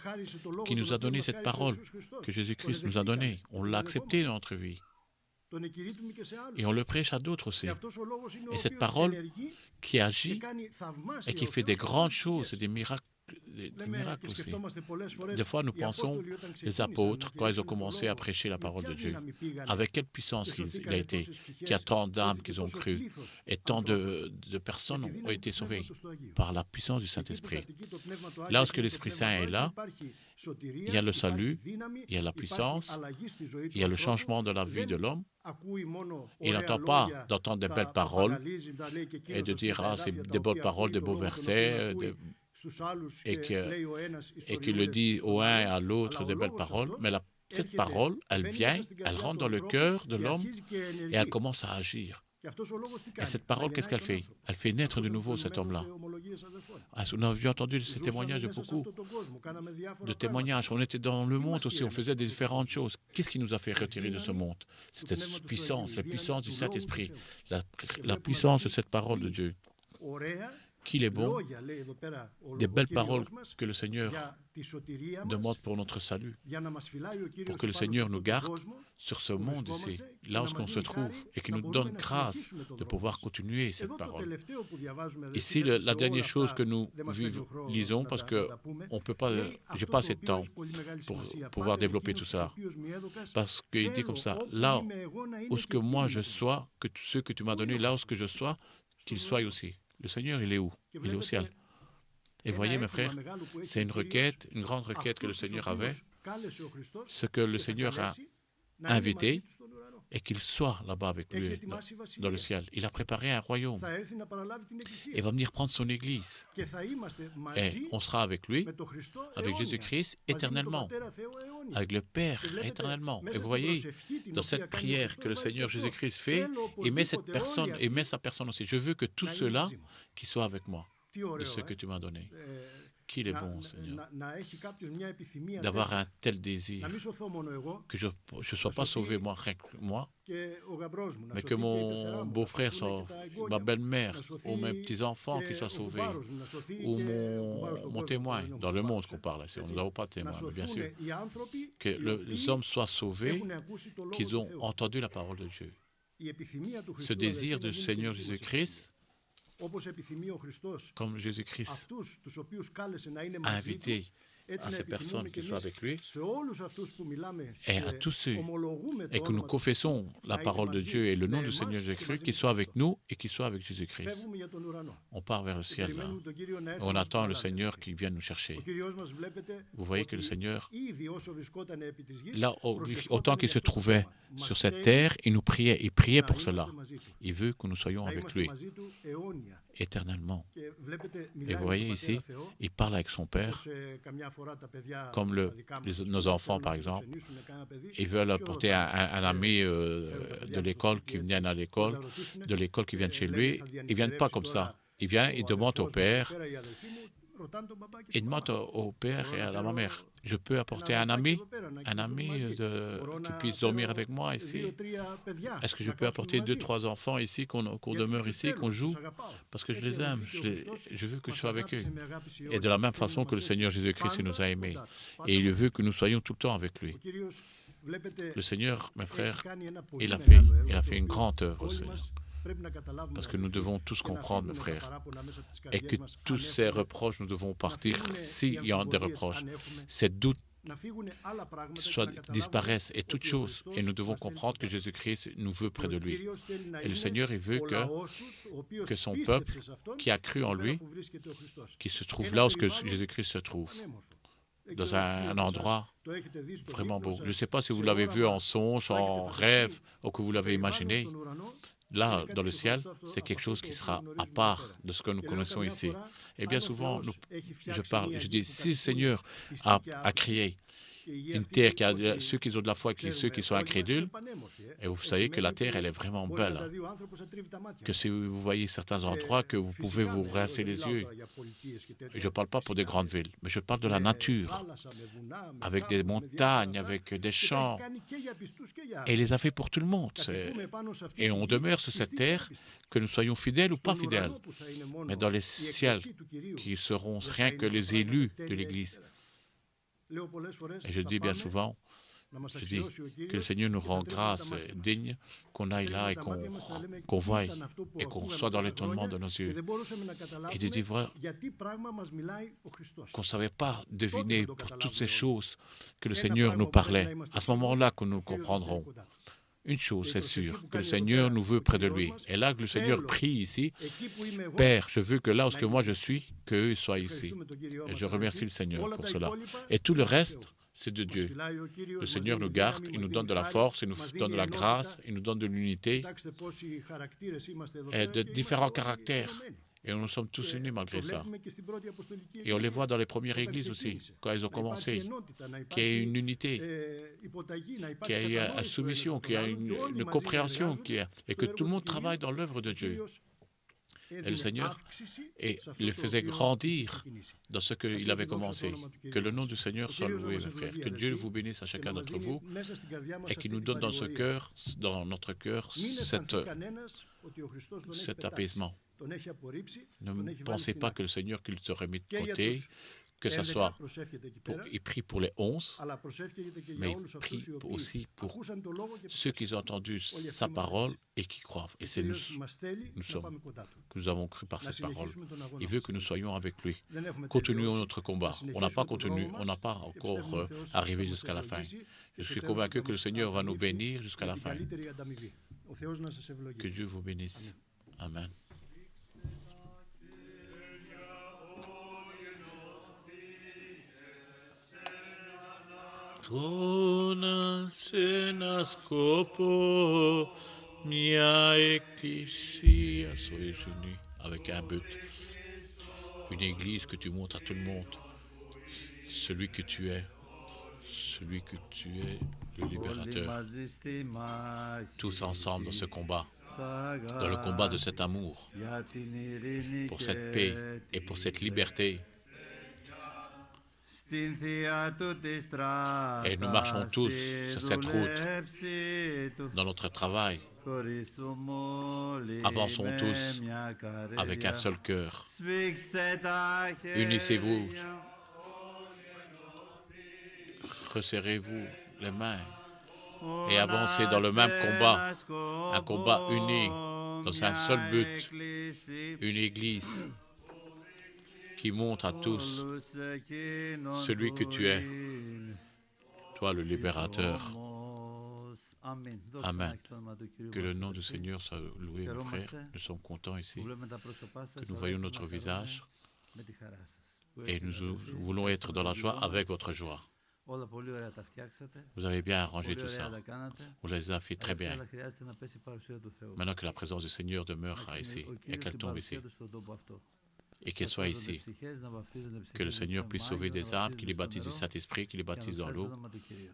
qui nous a donné cette parole que Jésus-Christ nous a donnée. On l'a acceptée dans notre vie. Et on le prêche à d'autres aussi. Et cette parole qui agit et qui fait des grandes choses et des miracles aussi. Des fois, nous pensons, les apôtres, quand ils ont commencé à prêcher la parole de Dieu, avec quelle puissance il a été, qu'il y a tant d'âmes qu'ils ont cru, et tant de personnes ont été sauvées par la puissance du Saint-Esprit. Là où l'Esprit Saint est là, il y a le salut, il y a la puissance, il y a le changement de la vie de l'homme. Il n'entend pas d'entendre des belles paroles et de dire « Ah, c'est des bonnes paroles, des beaux versets », et qu'il le dit au un et à l'autre des belles paroles, mais cette parole, elle vient, elle rentre dans le cœur de l'homme et elle commence à agir. Et cette parole, qu'est-ce qu'elle fait? Elle fait naître de nouveau cet homme-là. On a vu entendu ces témoignages de beaucoup de témoignages. On était dans le monde aussi, on faisait des différentes choses. Qu'est-ce qui nous a fait retirer de ce monde? C'était la puissance du Saint-Esprit, la puissance de cette parole de Dieu. Qu'il est bon, des belles paroles que le Seigneur demande pour notre salut, pour que le Seigneur nous garde sur ce monde ici, là où on se trouve, et qu'il nous donne grâce de pouvoir continuer cette parole. Ici, la dernière chose que nous lisons, parce que on peut pas, j'ai pas assez de temps pour pouvoir développer tout ça, parce qu'il dit comme ça, là où ce que moi je sois, que ce que tu m'as donné, là où ce que je sois, qu'il soit aussi. Le Seigneur, il est où? Il est au ciel. Et voyez, mes frères, c'est une requête, une grande requête que le Seigneur avait, ce que le Seigneur a invité, et qu'il soit là-bas avec lui, dans le ciel. Il a préparé un royaume. Il va venir prendre son Église. Et on sera avec lui, avec Jésus-Christ, éternellement, avec le Père, éternellement. Et vous voyez, dans cette prière que le Seigneur Jésus-Christ fait, il met cette personne, il met sa personne aussi. Je veux que tout cela, qui soit avec moi, de ce que tu m'as donné. Qu'il est bon, Seigneur, d'avoir un tel désir, que je ne sois pas sauvé moi, mais que mon beau-frère, ma belle-mère, ou mes petits-enfants qui soient sauvés, ou mon témoin, dans le monde qu'on parle, si on nous n'avons pas de témoin, mais bien sûr, que les hommes soient sauvés, qu'ils ont entendu la parole de Dieu. Ce désir du Seigneur Jésus-Christ, comme Jésus-Christ a invité à ces personnes qui sont avec lui, et à tous ceux, et que nous confessons la parole de Dieu et le nom du Seigneur Jésus-Christ, qu'ils soient avec nous et qu'ils soient avec Jésus-Christ. On part vers le ciel, là. On attend le Seigneur qui vient nous chercher. Vous voyez que le Seigneur, là, autant qu'il se trouvait sur cette terre, il nous priait, il priait pour cela. Il veut que nous soyons avec lui éternellement. Et vous voyez ici, il parle avec son Père, comme nos enfants par exemple. Ils veulent apporter un ami de l'école qui vient à l'école, de l'école qui vient chez lui. Ils ne viennent pas comme ça. Il vient, il demande au Père, il demande au Père et à la mère. Je peux apporter un ami qui puisse dormir avec moi ici. Est-ce que je peux apporter 2-3 enfants ici, qu'on demeure ici, qu'on joue? Parce que je les aime, je veux que je sois avec eux. Et de la même façon que le Seigneur Jésus-Christ nous a aimés. Et il veut que nous soyons tout le temps avec lui. Le Seigneur, mes frères, il a fait une grande œuvre, Seigneur. Parce que nous devons tous comprendre, mes frères, et que tous ces reproches, nous devons partir, s'il y a des reproches, ces doutes disparaissent et toutes choses, et nous devons comprendre que Jésus-Christ nous veut près de lui. Et le Seigneur, il veut que son peuple, qui a cru en lui, qui se trouve là où Jésus-Christ se trouve, dans un endroit vraiment beau. Je ne sais pas si vous l'avez vu en songe, en rêve, ou que vous l'avez imaginé. Là, dans le ciel, c'est quelque chose qui sera à part de ce que nous connaissons ici. Et bien souvent, je dis, si le Seigneur a créé une terre qui a ceux qui ont de la foi et ceux qui sont incrédules, et vous savez que la terre, elle est vraiment belle. Que si vous voyez certains endroits, que vous pouvez vous rincer les yeux. Et je ne parle pas pour des grandes villes, mais je parle de la nature, avec des montagnes, avec des champs. Et il les a fait pour tout le monde. Et on demeure sur cette terre, que nous soyons fidèles ou pas fidèles. Mais dans les ciels, qui seront rien que les élus de l'Église. Et je dis bien souvent, que le Seigneur nous rend grâce digne, qu'on aille là et qu'on voie et qu'on soit dans l'étonnement de nos yeux. Et de dire qu'on ne savait pas deviner pour toutes ces choses que le Seigneur nous parlait. À ce moment-là que nous comprendrons. Une chose, c'est sûr, que le Seigneur nous veut près de lui. Et là que le Seigneur prie ici, Père, je veux que là où moi je suis, qu'eux soient ici. Et je remercie le Seigneur pour cela. Et tout le reste, c'est de Dieu. Le Seigneur nous garde, il nous donne de la force, il nous donne de la grâce, il nous donne de l'unité et de différents caractères. Et nous sommes tous unis malgré ça. Et on les voit dans les premières églises aussi, quand ils ont commencé, qu'il y a une unité, qu'il y a une soumission, qu'il y a une compréhension, et que tout le monde travaille dans l'œuvre de Dieu. Et le Seigneur le faisait grandir dans ce qu'il avait commencé. Que le nom du Seigneur soit loué, mes frères. Que Dieu vous bénisse à chacun d'entre vous et qu'il nous donne dans notre cœur, cet apaisement. Ne pensez pas que le Seigneur qu'il serait mis de côté, que ce soit il prie pour les 11, mais il prie aussi pour ceux qui ont entendu sa parole et qui croient. Et c'est nous que nous avons cru par cette parole. Il veut que nous soyons avec lui. Continuons notre combat. On n'a pas encore arrivé jusqu'à la fin. Je suis convaincu que le Seigneur va nous bénir jusqu'à la fin. Que Dieu vous bénisse. Amen. Χρόνα σε ένα σκόπο, μια εκκλησία soyez unis avec un but, une église que tu montres à tout le monde, celui que tu es, le libérateur, tous ensemble dans ce combat, dans le combat de cet amour, pour cette paix et pour cette liberté. Et nous marchons tous sur cette route, dans notre travail. Avançons tous avec un seul cœur. Unissez-vous. Resserrez-vous les mains et avancez dans le même combat, un combat uni, dans un seul but, une église qui montre à tous celui que tu es, toi le libérateur. Amen. Que le nom du Seigneur soit loué, mes frères. Nous sommes contents ici, que nous voyons notre visage et nous voulons être dans la joie avec votre joie. Vous avez bien arrangé tout ça. Vous les avez fait très bien. Maintenant que la présence du Seigneur demeure ici et qu'elle tombe ici et qu'elle soit ici, que le Seigneur puisse sauver des âmes, qu'il les baptise du Saint-Esprit, qu'il les baptise dans l'eau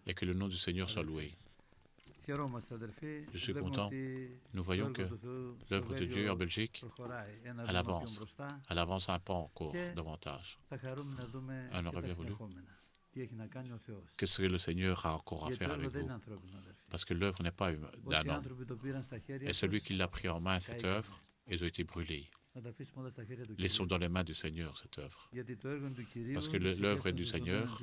et que le nom du Seigneur soit loué. Je suis content. Nous voyons que l'œuvre de Dieu en Belgique, elle avance un pas encore davantage. On aurait bien voulu que ce que le Seigneur a encore à faire avec vous. Parce que l'œuvre n'est pas d'un homme. Et celui qui l'a pris en main, cette œuvre, ils ont été brûlés. Laissons dans les mains du Seigneur cette œuvre. Parce que l'œuvre est du Seigneur.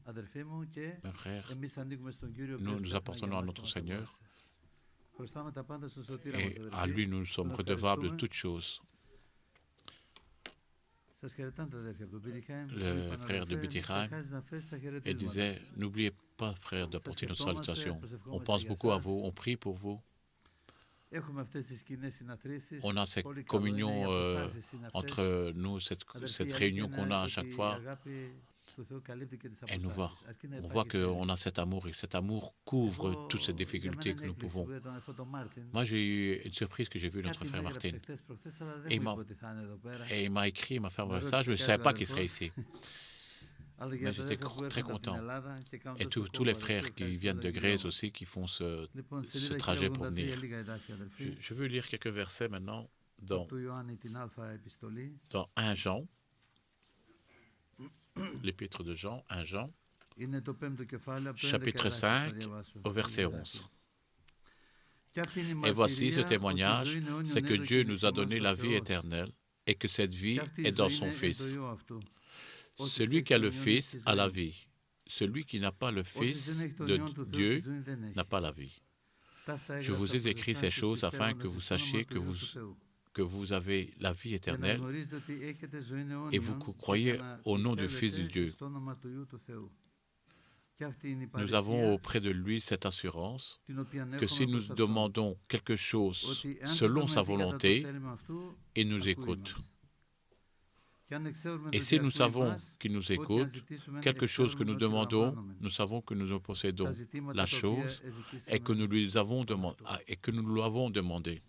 Mes frères, nous appartenons à notre Seigneur. Et à lui, nous sommes redevables de toutes choses. Le frère de Bethlehem, il disait, n'oubliez pas, frère, d'apporter notre salutation. On pense beaucoup à vous, on prie pour vous. On a cette communion entre nous, cette réunion qu'on a à chaque fois. Et on voit qu'on a cet amour, et cet amour couvre toutes ces difficultés que nous pouvons. Moi, j'ai eu une surprise que j'ai vue notre frère Martin. Et il m'a écrit, il m'a fait un message, je ne savais pas qu'il serait ici. Mais j'étais très content. Et tous les frères qui viennent de Grèce aussi, qui font ce trajet pour venir. Je veux lire quelques versets maintenant dans 1 Jean. L'épître de Jean, 1 Jean, chapitre 5, au verset 11. Et voici ce témoignage, c'est que Dieu nous a donné la vie éternelle et que cette vie est dans son Fils. Celui qui a le Fils a la vie. Celui qui n'a pas le Fils de Dieu n'a pas la vie. Je vous ai écrit ces choses afin que vous sachiez que vous avez la vie éternelle et vous croyez au nom du Fils de Dieu. Nous avons auprès de lui cette assurance que si nous demandons quelque chose selon sa volonté, il nous écoute. Et si nous savons qu'il nous écoute, quelque chose que nous demandons, nous savons que nous possédons la chose et que nous lui avons demandé.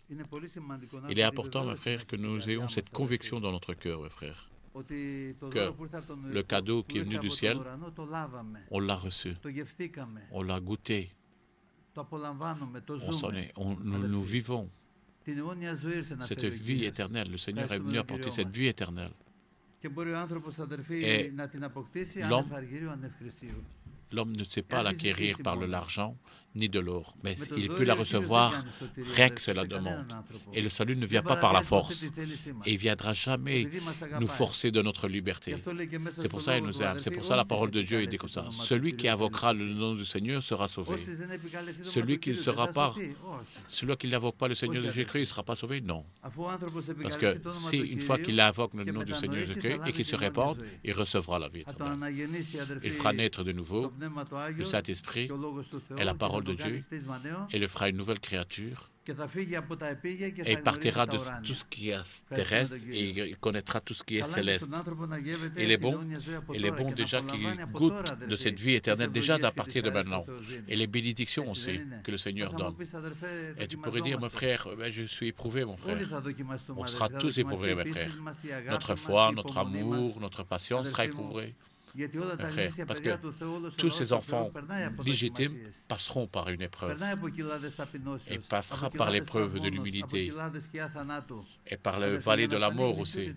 Il est important, mes frères, que nous ayons cette conviction dans notre cœur, mes frères, que le cadeau qui est venu du ciel, on l'a reçu, on l'a goûté, nous vivons cette vie éternelle. Le Seigneur est venu apporter cette vie éternelle. Et l'homme ne sait pas l'acquérir par l'argent ni de l'or, mais il peut la recevoir rien que cela demande. Et le salut ne vient pas par la force. Et il ne viendra jamais nous forcer de notre liberté. C'est pour ça qu'il nous aime. C'est pour ça la parole de Dieu est dit comme ça. Celui qui invoquera le nom du Seigneur sera sauvé. Celui qui n'invoque pas le Seigneur de Jésus-Christ ne sera pas sauvé? Non. Parce que si une fois qu'il invoque le nom du Seigneur Jésus-Christ et qu'il se répande, il recevra la vie éternelle. Il fera naître de nouveau le Saint-Esprit et la parole de Dieu, et le fera une nouvelle créature, et il partira de tout ce qui est terrestre et il connaîtra tout ce qui est céleste. Il est bon déjà qu'il goûte de cette vie éternelle déjà à partir de maintenant. Et les bénédictions aussi que le Seigneur donne. Et tu pourrais dire, mon frère, je suis éprouvé, mon frère. On sera tous éprouvés, mes frères. Notre foi, notre amour, notre patience sera éprouvée. Frère, parce que tous ces enfants légitimes passeront par une épreuve et passera par l'épreuve de l'humilité et par le vallée de la mort aussi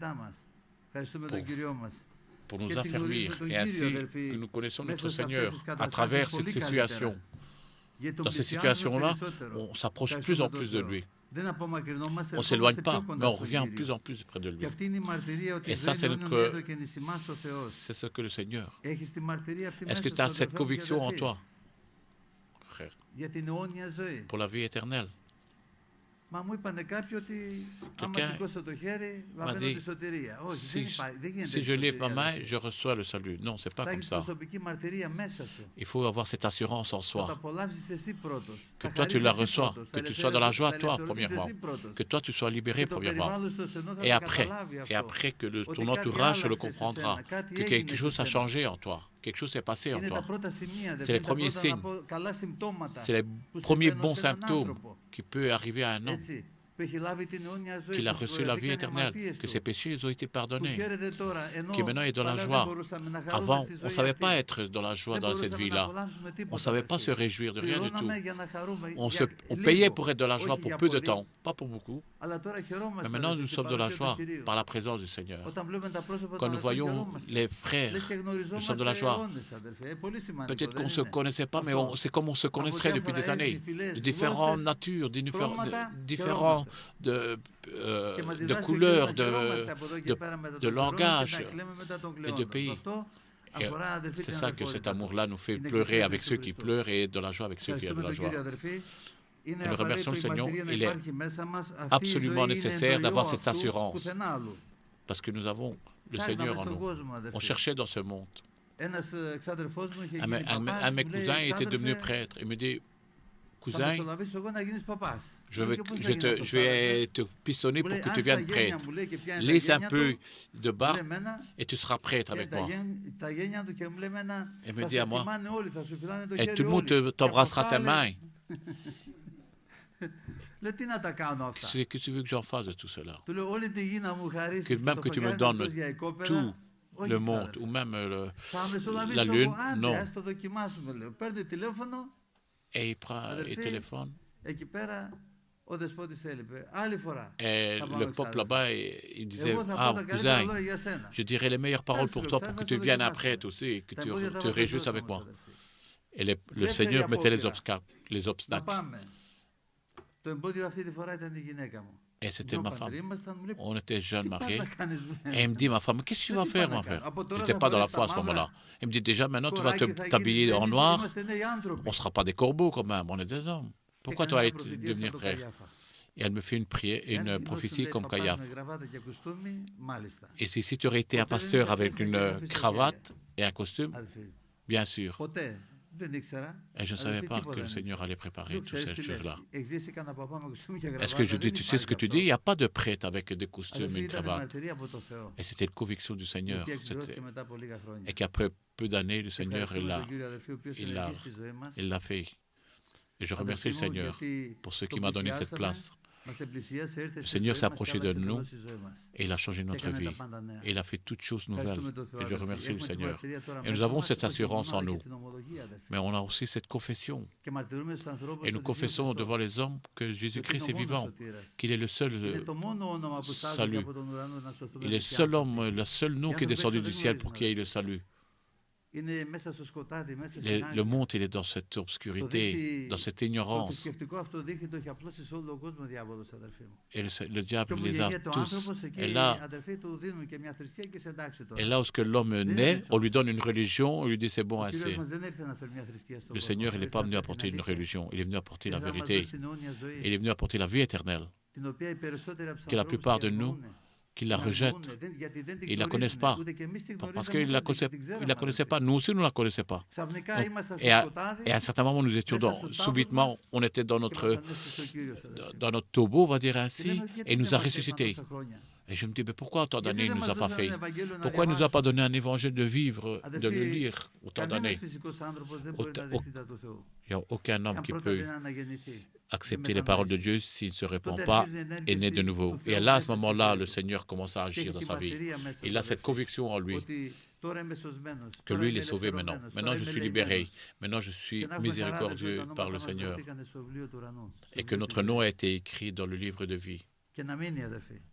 pour nous affermir et ainsi que nous connaissons notre Seigneur à travers cette situation. Dans ces situations-là, on s'approche plus en plus de lui. On ne s'éloigne pas, mais on revient de plus en plus près de lui. Et ça, c'est ce que le Seigneur. Est-ce que tu as cette conviction en toi, frère, pour la vie éternelle? Quelqu'un m'a dit, si je lève ma main, je reçois le salut. Non, c'est pas comme ça. Il faut avoir cette assurance en soi. Que toi, tu la reçois. Que tu sois dans la joie, toi, premièrement. Que toi, tu sois libéré, premièrement. Et après que ton entourage le comprendra. Que quelque chose a changé en toi. Quelque chose s'est passé en toi. C'est les premiers signes. C'est les premiers bons symptômes qui peuvent arriver à un homme. qu'il a reçu la vie éternelle, que ses péchés ont été pardonnés, qui maintenant est dans la joie. Avant, on ne savait pas être dans la joie dans cette vie-là. On ne savait pas se réjouir de rien du tout. On payait pour être dans la joie pour peu de temps, pas pour beaucoup. Mais maintenant, nous sommes dans la joie par la présence du Seigneur. Quand nous voyons les frères, nous sommes dans la joie. Peut-être qu'on ne se connaissait pas, mais c'est comme on se connaîtrait depuis des années. De différentes natures, différents de couleurs, de langage et de pays. Et c'est ça que cet amour-là nous fait pleurer avec ceux qui pleurent et de la joie avec ceux qui ont de la joie. Et nous remercions le Seigneur. Il est absolument nécessaire d'avoir cette assurance. Parce que nous avons le Seigneur en nous. On cherchait dans ce monde. Un de mes cousins était devenu prêtre. Il me dit, cousin, je vais te pistonner pour que tu viennes prêtre. Laisse un peu de bas et tu seras prêtre avec moi. Il me dit à moi, et tout le monde t'embrassera ta main. Qu'est-ce que tu veux que j'en fasse de tout cela? Que même que tu me donnes tout le monde, ou même la lune, non. Et il prend le téléphone. Et le peuple là-bas, il disait, ah, cousin, je dirais les meilleures paroles pour toi pour que tu viennes après aussi et que tu te réjouisses avec moi. Et le Seigneur mettait les obstacles. Et c'était ma femme. On était jeunes mariés. Et il me dit, ma femme, qu'est-ce que tu vas faire, ma frère? Je n'étais pas dans la foi à ce moment-là. Il me dit, déjà, maintenant, tu vas t'habiller en noir. On ne sera pas des corbeaux quand même, on est des hommes. Pourquoi tu vas devenir prêtre? Et elle me fait une prophétie comme Caïaphe. Et si tu aurais été un pasteur avec une cravate et un costume, bien sûr. Et je ne savais pas que le Seigneur allait préparer toutes ces choses-là. Est-ce que je dis, tu sais ce que tu dis? Il n'y a pas de prêtre avec des costumes et une cravate. Et c'était une conviction du Seigneur. Et qu'après peu d'années, le Seigneur, il l'a fait. Et je remercie le Seigneur pour ce qui m'a donné cette place. Le Seigneur s'est approché de nous et il a changé notre vie. Et il a fait toutes choses nouvelles. Et je remercie le Seigneur. Et nous avons cette assurance en nous. Mais on a aussi cette confession. Et nous confessons devant les hommes que Jésus-Christ est vivant, qu'il est le seul salut. Il est le seul homme, le seul nom qui est descendu du ciel pour qu'il y ait le salut. Le monde, il est dans cette obscurité, dans cette ignorance. Et le diable les a tous. Et là où l'homme naît, on lui donne une religion, on lui dit c'est bon assez. Le Seigneur, il n'est pas venu apporter une religion, il est venu apporter la vérité. Il est venu apporter la vie éternelle. Que la plupart de nous, qui la rejettent, ils ne la connaissent pas, parce qu'ils ne la connaissaient pas. Nous aussi, nous ne la connaissions pas. Et à un certain moment, nous étions subitement, on était dans notre tombeau, on va dire ainsi, et il nous a ressuscités. Et je me dis, mais pourquoi autant d'années il ne nous a pas fait? Pourquoi il ne nous a pas donné un évangile de vivre, de le lire autant d'années? Il n'y a aucun homme qui peut accepter les paroles de Dieu s'il ne se répand pas et naît de nouveau. Et là, à ce moment-là, le Seigneur commence à agir dans sa vie. Il a cette conviction en lui que lui, il est sauvé maintenant. Maintenant, je suis libéré. Maintenant, je suis miséricordieux par le Seigneur. Et que notre nom a été écrit dans le livre de vie.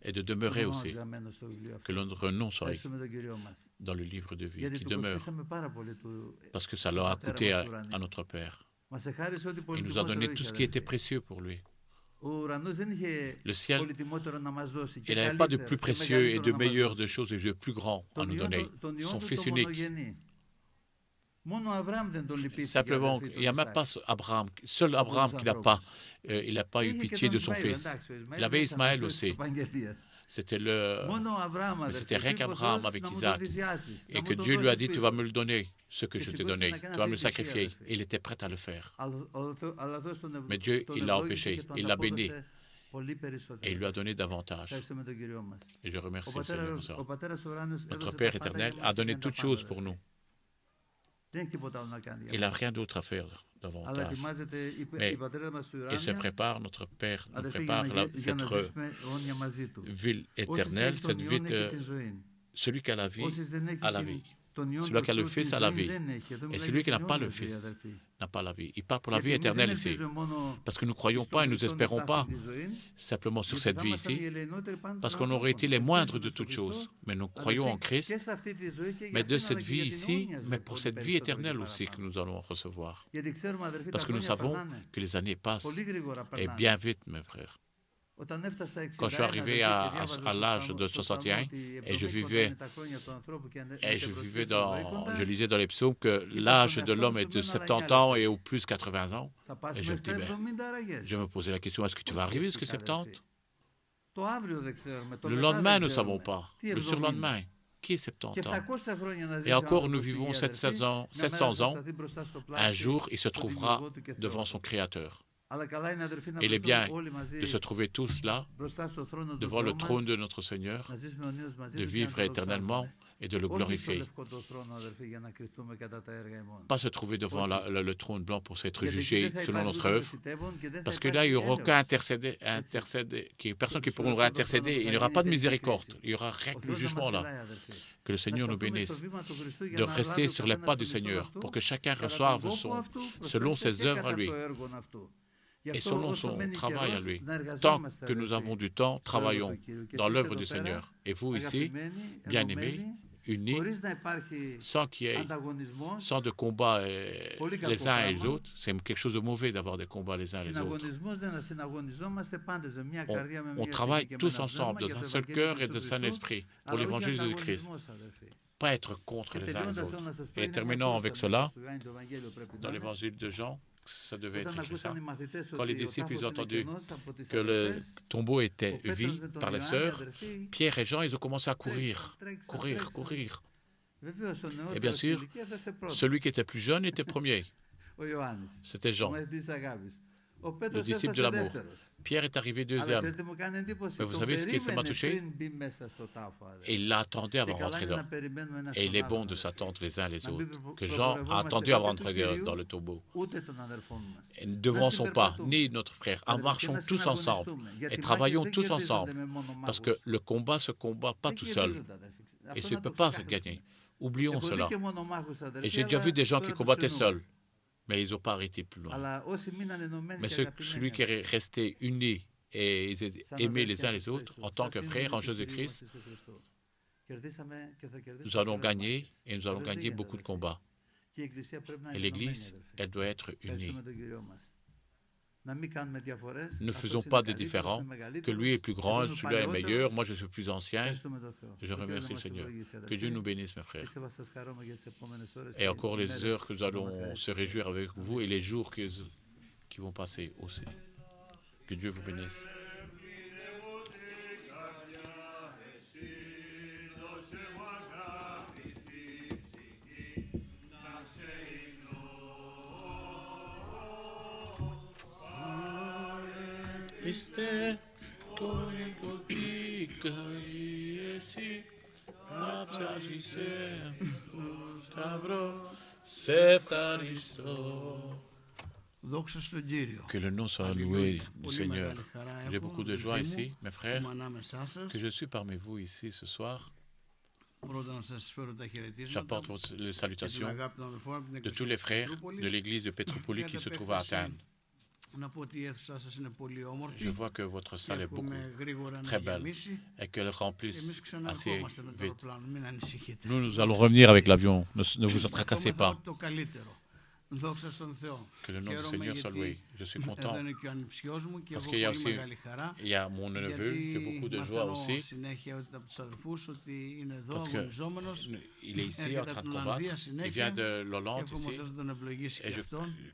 Et de demeurer aussi. Que notre nom soit écrit dans le livre de vie, qui demeure. Parce que ça leur a coûté à notre Père. Il nous a donné tout ce qui était précieux pour lui. Le ciel, il n'avait pas de plus précieux et de meilleur de choses et de plus grand à nous donner. Son Fils unique. Simplement, il n'y a même pas Abraham, seul Abraham qui n'a pas, il n'a pas eu pitié de son fils. Il avait Ismaël aussi. C'était rien qu'Abraham avec Isaac. Et que Dieu lui a dit, tu vas me le donner, ce que je t'ai donné. Tu vas me le sacrifier. Et il était prêt à le faire. Mais Dieu, il l'a empêché. Il l'a béni. Et il lui a donné davantage. Et je remercie le Seigneur pour ça. Notre Père éternel a donné toutes choses pour nous. Il n'a rien d'autre à faire davantage. Mais il se prépare, notre Père nous prépare cette ville éternelle, cette vie, celui qui a la vie, a la vie. Celui qui a le Fils a la vie. Et celui qui n'a pas le Fils n'a pas la vie. Il parle pour la vie éternelle ici. Parce que nous ne croyons pas et nous n'espérons pas simplement sur cette vie ici. Parce qu'on aurait été les moindres de toutes choses. Mais nous croyons en Christ. Mais de cette vie ici, mais pour cette vie éternelle aussi que nous allons recevoir. Parce que nous savons que les années passent. Et bien vite, mes frères. Quand je suis arrivé à l'âge de 61 et je lisais dans les psaumes que l'âge de l'homme est de 70 ans et au plus 80 ans. Et je me dis, je me posais la question, est-ce que tu vas arriver jusqu'à 70? Le lendemain, nous ne savons pas. Le surlendemain, qui est 70 ans? Et encore, nous vivons 700 ans. Un jour, il se trouvera devant son Créateur. Il est bien de se trouver tous là, devant le trône de notre Seigneur, de vivre éternellement et de le glorifier. Pas se trouver devant le trône blanc pour s'être jugé selon notre œuvre, parce que là, il n'y aura aucun intercédé, personne qui pourra intercéder, il n'y aura pas de miséricorde, il n'y aura rien que le jugement là. Que le Seigneur nous bénisse, de rester sur les pas du Seigneur, pour que chacun reçoive selon ses œuvres à lui. Et selon son travail à lui. Tant que nous avons du temps, travaillons dans l'œuvre du Seigneur. Et vous ici, bien-aimés, unis, sans qu'il y ait, sans de combat les uns et les autres, c'est quelque chose de mauvais d'avoir des combats les uns et les autres. On travaille tous ensemble dans un seul cœur et dans un esprit pour l'évangile de Christ. Pas être contre les uns et les autres. Et terminons avec cela, dans l'évangile de Jean, ça devait être écrit ça. Quand les disciples ont entendu que le tombeau était vide par les sœurs, Pierre et Jean, ils ont commencé à courir. Et bien sûr, celui qui était plus jeune était premier. C'était Jean, le disciple de l'amour. Pierre est arrivé deuxième. Mais vous savez ce qui m'a touché? Et il l'attendait avant de rentrer dedans. Et il est bon de s'attendre les uns les autres. Que Jean a attendu avant de rentrer dans le tombeau. Et ne devançons pas, ni notre frère, en marchons tous ensemble et travaillons tous ensemble. Parce que le combat se combat pas tout seul. Et ça ne peut pas se gagner. Oublions cela. Et j'ai déjà vu des gens qui combattaient seuls. Mais ils n'ont pas arrêté plus loin. Mais celui qui est resté uni et aimé les uns les autres, en tant que frères en Jésus-Christ, nous allons gagner et nous allons gagner beaucoup de combats. Et l'Église, elle doit être unie. Ne faisons pas de différends, que lui est plus grand, celui-là est meilleur, moi je suis plus ancien. Je remercie le Seigneur. Que Dieu nous bénisse, mes frères. Et encore les heures que nous allons se réjouir avec vous et les jours qui vont passer aussi. Que Dieu vous bénisse. Χριστέ, το οικοτήκα εσύ, να ψάχνεσαι στο σταυρό, σε ευχαριστώ. Que le nom soit loué du Seigneur. J'ai beaucoup de joie ici, mes frères, que je suis parmi vous ici ce soir. J'apporte les salutations de tous les frères de l'église de Pétropolis qui se trouve à Athènes. Je vois que votre salle est très belle et qu'elle remplisse assez vite. Nous allons revenir avec l'avion. Ne vous tracassez pas. Que le nom du Seigneur soit loué. Je suis content parce qu'il y a mon neveu qui a beaucoup de joie aussi parce qu'il est ici en train de combattre. Il vient de l'Hollande ici et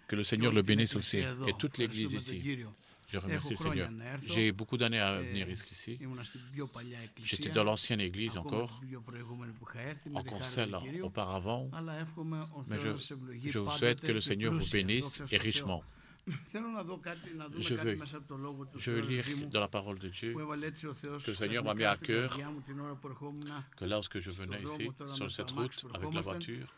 que le Seigneur le bénisse aussi et toute l'église ici. Je remercie le Seigneur. J'ai beaucoup d'années à venir ici. J'étais dans l'ancienne église encore celle auparavant. Mais je vous souhaite que le Seigneur vous bénisse et richement. Je veux lire dans la parole de Dieu que le Seigneur m'a mis à cœur que lorsque je venais ici, sur cette route, avec la voiture,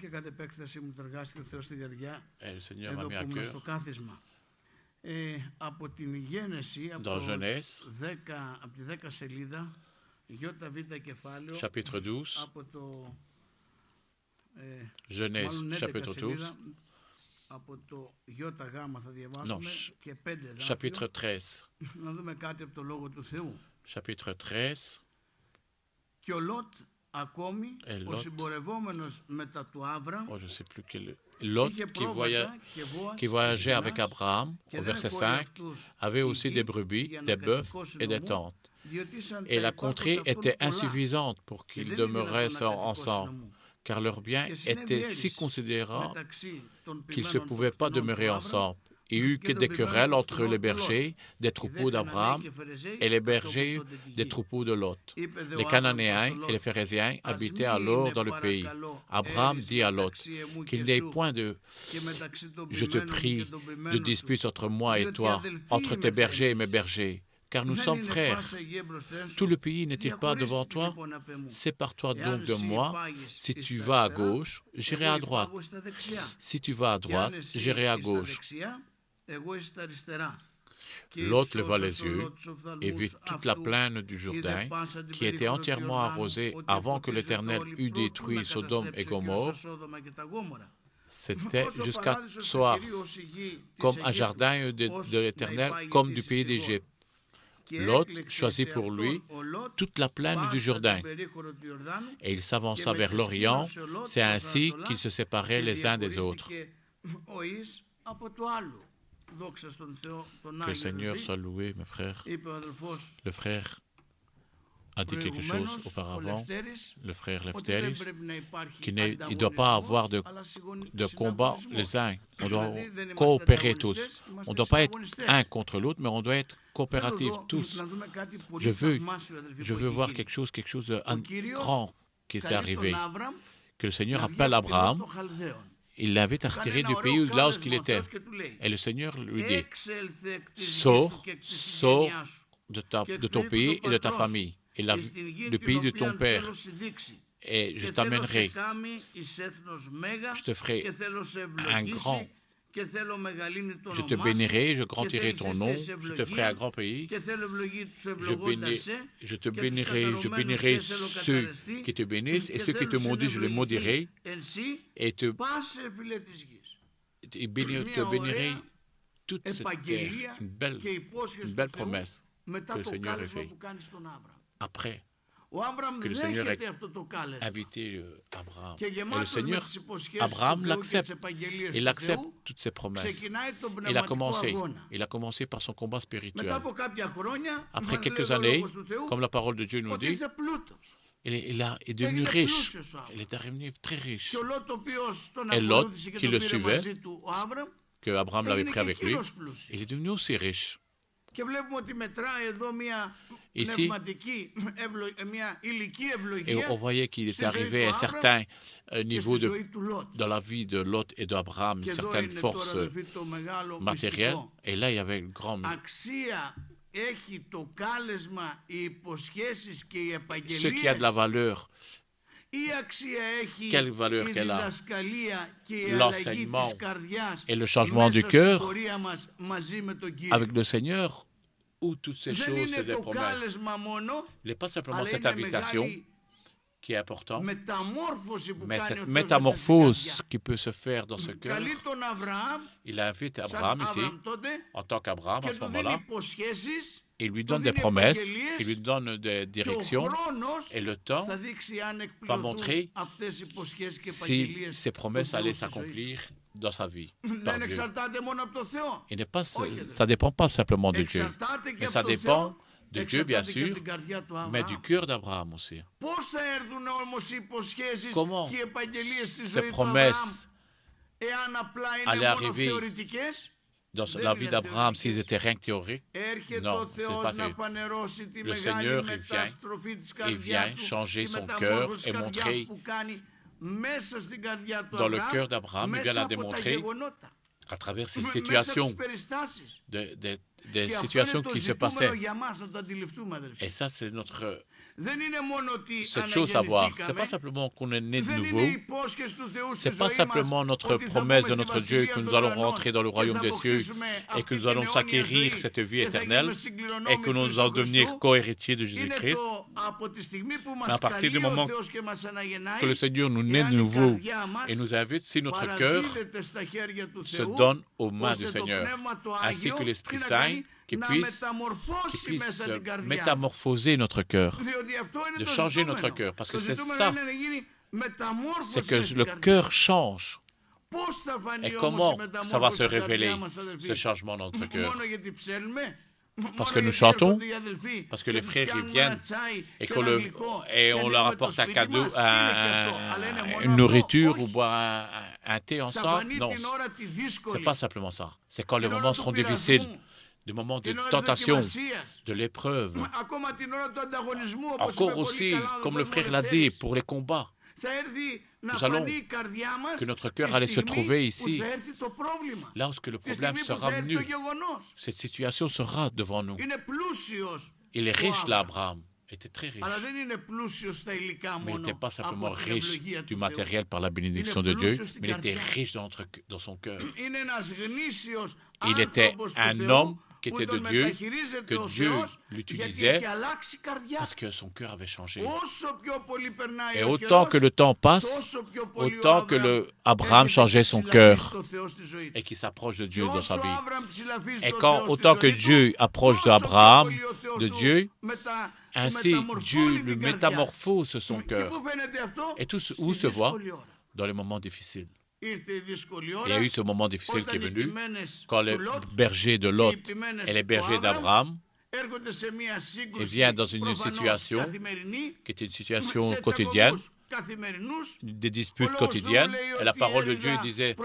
και κατ' επέκταση μου το εργάστηκε ο Θεός στη διαδιά, εδώ που ήμουν στο κάθισμα. Από την Γένεση, από τη 10 σελίδα, ΙΒ κεφάλαιο, chapitre 12, από το Genèse, chapitre 12, από το ΙΓ θα διαβάσουμε και 5 chapitre 13, να δούμε κάτι από το Λόγο του Θεού. chapitre 13, και ο Λότ ακόμη, ο συμπορευόμενος μετά του Άβραμ, Lot qui voyageait avec Abraham, au verset 5, avait aussi des brebis, des bœufs et des tentes. Et la contrée était insuffisante pour qu'ils demeuraient ensemble, car leurs biens étaient si considérables qu'ils ne se pouvaient pas demeurer ensemble. Il n'y eut que des querelles entre les bergers des troupeaux d'Abraham et les bergers des troupeaux de Lot. Les Cananéens et les Phérésiens habitaient alors dans le pays. Abraham dit à Lot qu'il n'y ait point de, je te prie, de dispute entre moi et toi, entre tes bergers et mes bergers, car nous sommes frères. Tout le pays n'est-il pas devant toi? Sépare-toi donc de moi. Si tu vas à gauche, j'irai à droite. Si tu vas à droite, j'irai à gauche. Lot leva les yeux et vit toute la plaine du Jourdain qui était entièrement arrosée avant que l'Éternel eût détruit Sodome et Gomorrhe. C'était jusqu'à soir, comme un jardin de l'Éternel, comme du pays d'Égypte. Lot choisit pour lui toute la plaine du Jourdain et il s'avança vers l'Orient. C'est ainsi qu'ils se séparaient les uns des autres. Que le Seigneur soit loué, mes frères. Le frère a dit quelque chose auparavant, le frère Lefteris, qu'il ne doit pas avoir de combat les uns. On doit coopérer tous. On ne doit pas être un contre l'autre, mais on doit être coopératifs tous. Je veux voir quelque chose de grand qui est arrivé. Que le Seigneur appelle Abraham. Il l'invite à retirer du pays là où il était. Et le Seigneur lui dit, sors de ton pays et de ta famille, et du pays de ton père, et je t'amènerai, je te ferai un grand, je te bénirai, je grandirai ton nom, je te ferai un grand pays, je te bénirai, je bénirai ceux qui te bénissent, et ceux qui te maudissent, je les maudirai, et te bénirai toute cette terre. Une belle promesse que le Seigneur a faite. Après que le Seigneur ait invité Abraham. Et le Seigneur, Abraham l'accepte. Il accepte toutes ses promesses. Il a commencé par son combat spirituel. Après quelques années, comme la parole de Dieu nous dit, il est devenu riche. Il est devenu très riche. Et Lot, qui le suivait, que Abraham l'avait pris avec lui, il est devenu aussi riche. Ici, et on voyait qu'il est arrivé à un certain niveau dans la vie de Lot et d'Abraham, une certaine force matérielle, et là il y avait une grande... Ce qui a de la valeur, quelle valeur qu'elle a, l'enseignement et le changement du cœur avec le Seigneur, où toutes ces choses, c'est des promesses. Il n'est pas simplement cette invitation qui est importante, mais cette métamorphose qui peut se faire dans ce cœur. Il invite Abraham ici, en tant qu'Abraham à ce moment-là. Il lui donne des promesses, il lui donne des directions, et le temps va montrer si ces promesses allaient s'accomplir dans sa vie, par Dieu. Ça ne dépend pas simplement de Dieu, mais ça dépend de Dieu, bien sûr, mais du cœur d'Abraham aussi. Comment ces promesses allaient arriver dans la vie d'Abraham s'ils étaient rien que théoriques? Non, ce n'est pas théorique. Le Seigneur, il vient changer son cœur et montrer dans le cœur d'Abraham, il vient la démontrer à travers ces situations, des des situations qui se passaient. Et ça, c'est cette chose à voir. Ce n'est pas simplement qu'on est né de nouveau. Ce n'est pas simplement notre promesse de notre Dieu que nous allons rentrer dans le royaume des cieux et que nous allons s'acquérir cette vie éternelle et que nous allons devenir co-héritiers de Jésus-Christ. À partir du moment que le Seigneur nous naît de nouveau et nous invite, si notre cœur se donne aux mains du Seigneur, ainsi que l'Esprit Saint, qui puisse métamorphoser notre cœur, de changer notre cœur. Parce que c'est ça, c'est que le cœur change. Et comment ça va se révéler, ce changement dans notre cœur? Parce que nous chantons, parce que les frères ils viennent et on leur apporte un cadeau, une nourriture ou boire un thé ensemble. Non, ce n'est pas simplement ça. C'est quand les moments seront difficiles, des moments de tentation, de l'épreuve. Encore aussi, comme le frère l'a dit, pour les combats. Nous allons, que notre cœur allait se trouver ici, lorsque le problème sera venu. Cette situation sera devant nous. Il est riche là, Abraham. Il était très riche. Mais il n'était pas simplement riche du matériel par la bénédiction de Dieu, mais il était riche dans son cœur. Il était un homme qui était de Dieu, que Dieu l'utilisait parce que son cœur avait changé. Et autant que le temps passe, autant que Abraham changeait son cœur et qu'il s'approche de Dieu dans sa vie. Et autant que Dieu approche d'Abraham, de Dieu, ainsi Dieu le métamorphose son cœur. Et tout où se voit dans les moments difficiles. Il y a eu ce moment difficile qui est venu quand les bergers de Lot et les bergers d'Abraham viennent dans une situation qui était une situation quotidienne, des disputes quotidiennes. Et la parole de Dieu disait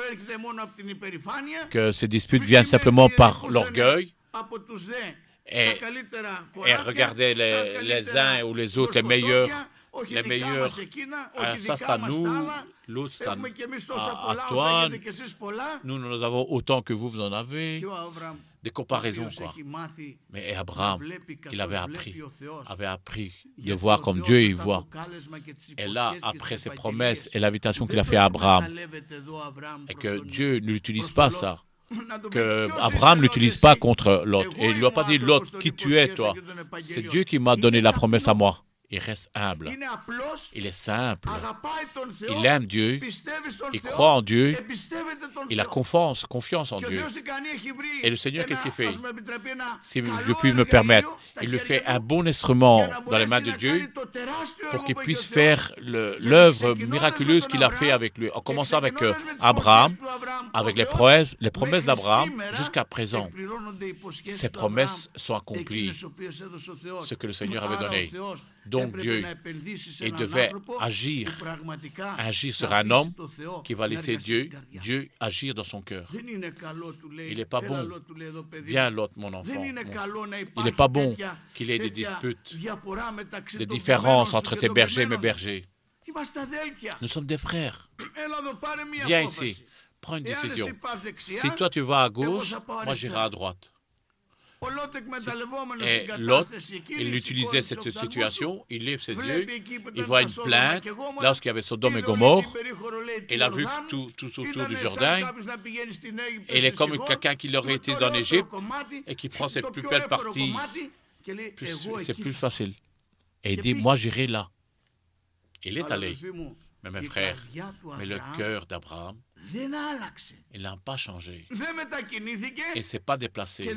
que ces disputes viennent simplement par l'orgueil et regarder les uns ou les autres, les meilleurs. Ça c'est à nous, l'autre c'est à toi, nous avons autant que vous en avez, des comparaisons quoi. Mais Abraham, il avait appris de voir comme Dieu il voit. Et là, après ses promesses et l'invitation qu'il a fait à Abraham, et que Dieu n'utilise pas ça, que Abraham n'utilise pas contre Lot. Et il ne lui a pas dit, Lot, qui tu es toi? C'est Dieu qui m'a donné la promesse à moi. Il reste humble. Il est simple. Il aime Dieu. Il croit en Dieu. Il a confiance en Dieu. Et le Seigneur, qu'est-ce qu'il fait? Si je puis me permettre, il lui fait un bon instrument dans les mains de Dieu pour qu'il puisse faire l'œuvre miraculeuse qu'il a fait avec lui. En commençant avec Abraham, avec les promesses d'Abraham, jusqu'à présent, ces promesses sont accomplies. Ce que le Seigneur avait donné. Donc Dieu, il devait agir sur un homme qui va laisser Dieu agir dans son cœur. Il n'est pas bon. Viens Lot, mon enfant. Il n'est pas bon qu'il ait des disputes, des différences entre tes bergers et mes bergers. Nous sommes des frères. Viens ici, prends une décision. Si toi tu vas à gauche, moi j'irai à droite. Et Lot, il utilisait cette situation, il lève ses yeux, il voit une plainte lorsqu'il y avait Sodome et Gomorrhe, il a vu tout autour du Jourdain, et il est comme quelqu'un qui aurait été en Égypte et qui prend ses plus belles parties, c'est plus facile. Et il dit, moi j'irai là. Il est allé. Mais mes frères, mais le cœur d'Abraham, il n'a pas changé. Il ne s'est pas déplacé.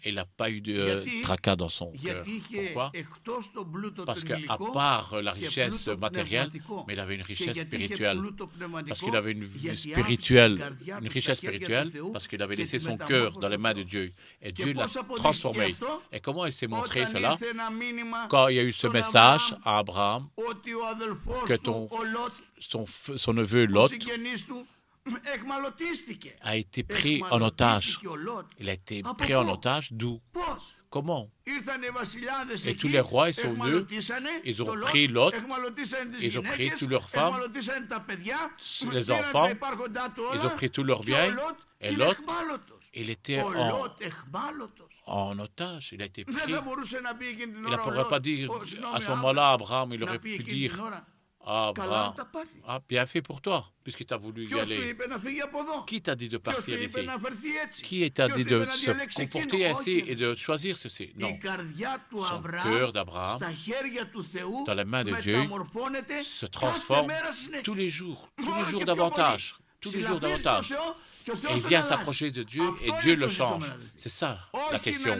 Il n'a pas eu de tracas dans son cœur. Pourquoi? Parce qu'à part la richesse matérielle, mais il avait une richesse spirituelle. Parce qu'il avait une richesse spirituelle, parce qu'il avait laissé son cœur dans les mains de Dieu. Et Dieu l'a transformé. Et comment il s'est montré cela? Quand il y a eu ce message à Abraham, que son neveu Lot a été pris en otage. Il a été pris en otage, d'où? Comment? Et tous les rois, ils sont venus, ils ont pris Lot, ils ont pris toutes leurs femmes, les enfants, ils ont pris tous leurs biens, et Lot Il était en otage, il a été pris. Il ne pourrait pas dire, à ce moment-là, Abraham, il aurait pu dire, Abraham, bien fait pour toi, puisqu'il t'a voulu y aller. Qui t'a dit de partir d'ici? Qui t'a dit de se comporter ainsi et de choisir ceci? Non. Son cœur d'Abraham, dans les mains de Dieu, se transforme tous les jours davantage. Tous les jours davantage. Et il vient s'approcher de Dieu et Dieu le change. C'est ça la question.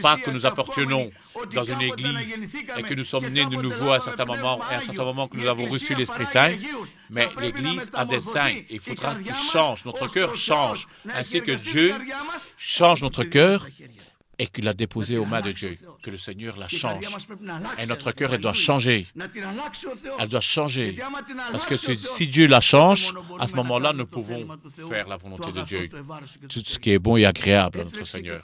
Pas que nous appartenons dans une église et que nous sommes nés de nouveau à un certain moment et à un certain moment que nous avons reçu l'Esprit Saint, mais l'église a des saints. Il faudra qu'il change, notre cœur change, ainsi que Dieu change notre cœur et qu'il l'a déposé aux mains de Dieu, que le Seigneur la change. Et notre cœur, elle doit changer. Elle doit changer. Parce que si Dieu la change, à ce moment-là, nous pouvons faire la volonté de Dieu. Tout ce qui est bon et agréable à notre Seigneur.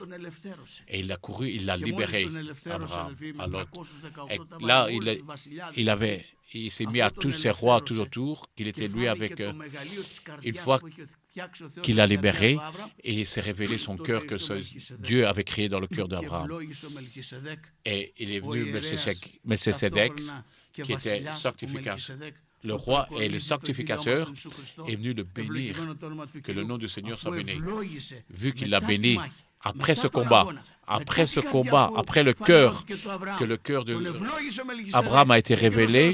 Et il a couru, il l'a libéré, Abraham, à Lot. Et là, il s'est mis à tous ses rois tout autour, qu'il était lui avec... une fois qu'il a libéré, et il s'est révélé son cœur que Dieu avait créé dans le cœur d'Abraham. Et il est venu Melchisedec, qui était sanctificateur. Le roi et le sanctificateur est venu le bénir, que le nom du Seigneur soit béni. Vu qu'il l'a béni après ce combat, après le cœur, que le cœur d'Abraham a été révélé,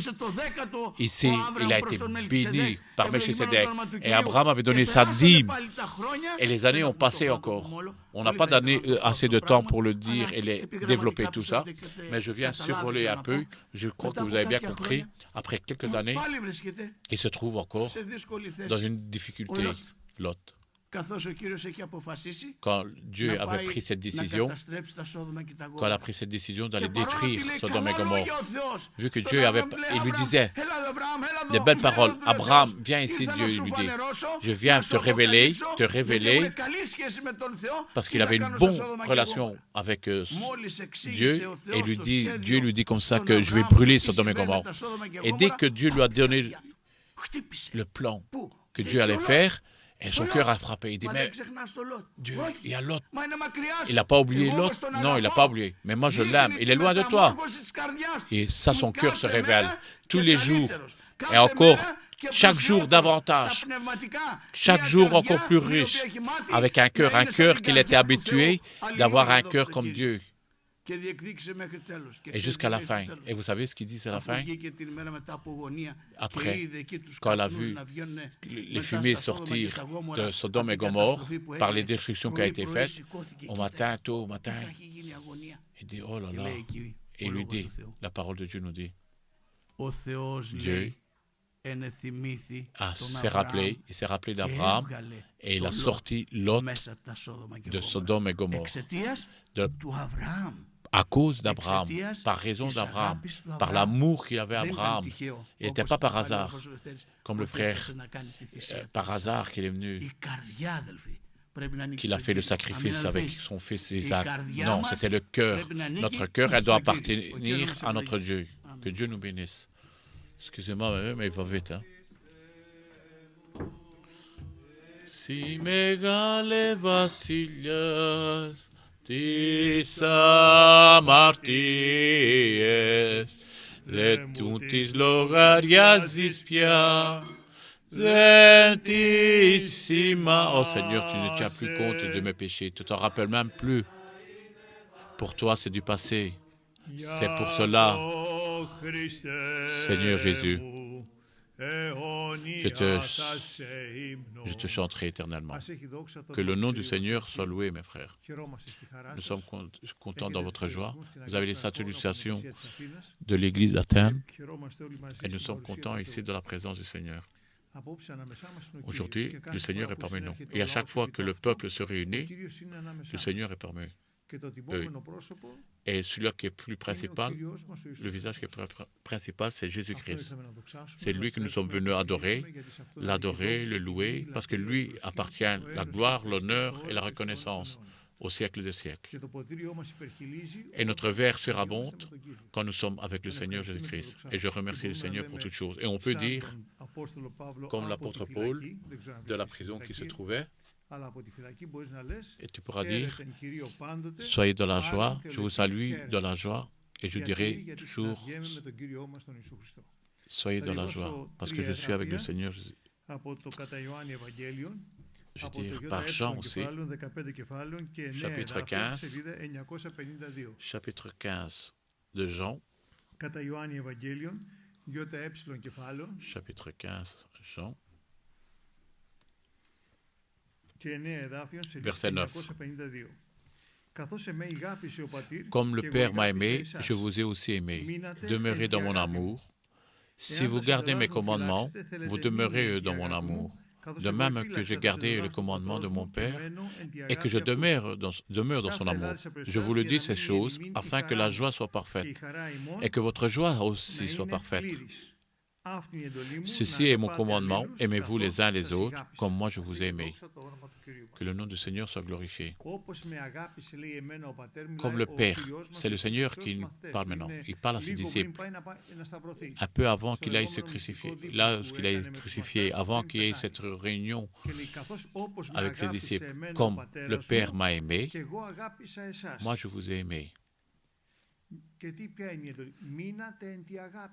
il a été béni par Melchisedec. Et Abraham avait donné sa dîme. Et les années ont passé encore. On n'a pas assez de temps pour le dire et développer tout ça. Mais je viens survoler un peu. Je crois que vous avez bien compris. Après quelques années, il se trouve encore dans une difficulté, Lot. Quand Dieu avait pris cette décision, d'aller détruire Sodome et Gomorrhe, vu que Dieu il lui disait des belles paroles. Abraham, viens ici, Dieu lui dit, je viens te révéler, parce qu'il avait une bonne relation avec Dieu, et Dieu lui dit comme ça que je vais brûler Sodome et Gomorrhe. Et dès que Dieu lui a donné le plan que Dieu allait faire, et son cœur a frappé. Il dit, mais Dieu, il y a Lot. Il n'a pas oublié Lot? Non, il n'a pas oublié. Mais moi, je l'aime. Il est loin de toi. Et ça, son cœur se révèle tous les jours. Et encore, chaque jour davantage. Chaque jour encore plus riche. Avec un cœur qu'il était habitué d'avoir un cœur comme Dieu. Et jusqu'à la fin. Et vous savez ce qu'il dit à la fin? Après, quand elle a vu les fumées sortir de Sodome et Gomorrhe par les destructions qui ont été faites, tôt au matin, il dit, oh là là. Et il lui dit, la parole de Dieu nous dit, Dieu il s'est rappelé d'Abraham et il a sorti Lot de Sodome et Gomorrhe. À cause d'Abraham, par raison d'Abraham, par l'amour qu'il avait à Abraham. Il n'était pas par hasard, comme le frère, par hasard qu'il est venu, qu'il a fait le sacrifice avec son fils Isaac. Non, c'était le cœur. Notre cœur, elle doit appartenir à notre Dieu. Que Dieu nous bénisse. Excusez-moi, mais il va vite. Si megale Vasilias Tis amarties, de tuntis logarias dispia, zentissima. Oh Seigneur, tu ne tiens plus compte de mes péchés, tu t'en rappelles même plus. Pour toi, c'est du passé. C'est pour cela, Seigneur Jésus, je te chanterai éternellement. Que le nom du Seigneur soit loué, mes frères. Nous sommes contents dans votre joie. Vous avez les salutations de l'église d'Athènes et nous sommes contents ici de la présence du Seigneur. Aujourd'hui, le Seigneur est parmi nous. Et à chaque fois que le peuple se réunit, le Seigneur est parmi eux. Et celui qui est plus principal, le visage qui est principal, c'est Jésus-Christ. C'est lui que nous sommes venus adorer, l'adorer, le louer, parce que lui appartient la gloire, l'honneur et la reconnaissance au siècle des siècles. Et notre verre surabonde quand nous sommes avec le Seigneur Jésus-Christ. Et je remercie le Seigneur pour toutes choses. Et on peut dire, comme l'apôtre Paul, de la prison qui se trouvait, Et tu pourras dire, soyez dans la joie, je vous salue dans la joie, et je dirai toujours, soyez dans la joie, parce que je suis avec le Seigneur Jésus. Je vais dire par Jean aussi, chapitre 15 de Jean, chapitre 15 Jean, verset 9. Comme le Père m'a aimé, je vous ai aussi aimé. Demeurez dans mon amour. Si vous gardez mes commandements, vous demeurez dans mon amour. De même que j'ai gardé le commandement de mon Père et que je demeure dans son amour. Je vous le dis ces choses afin que la joie soit parfaite et que votre joie aussi soit parfaite. Ceci est mon commandement, aimez-vous les uns les autres, comme moi je vous ai aimé. Que le nom du Seigneur soit glorifié. Comme le Père, c'est le Seigneur qui parle maintenant. Il parle à ses disciples. Un peu avant qu'il aille se crucifier, lorsqu'il a été crucifié, avant qu'il y ait cette réunion avec ses disciples. Comme le Père m'a aimé, moi je vous ai aimé.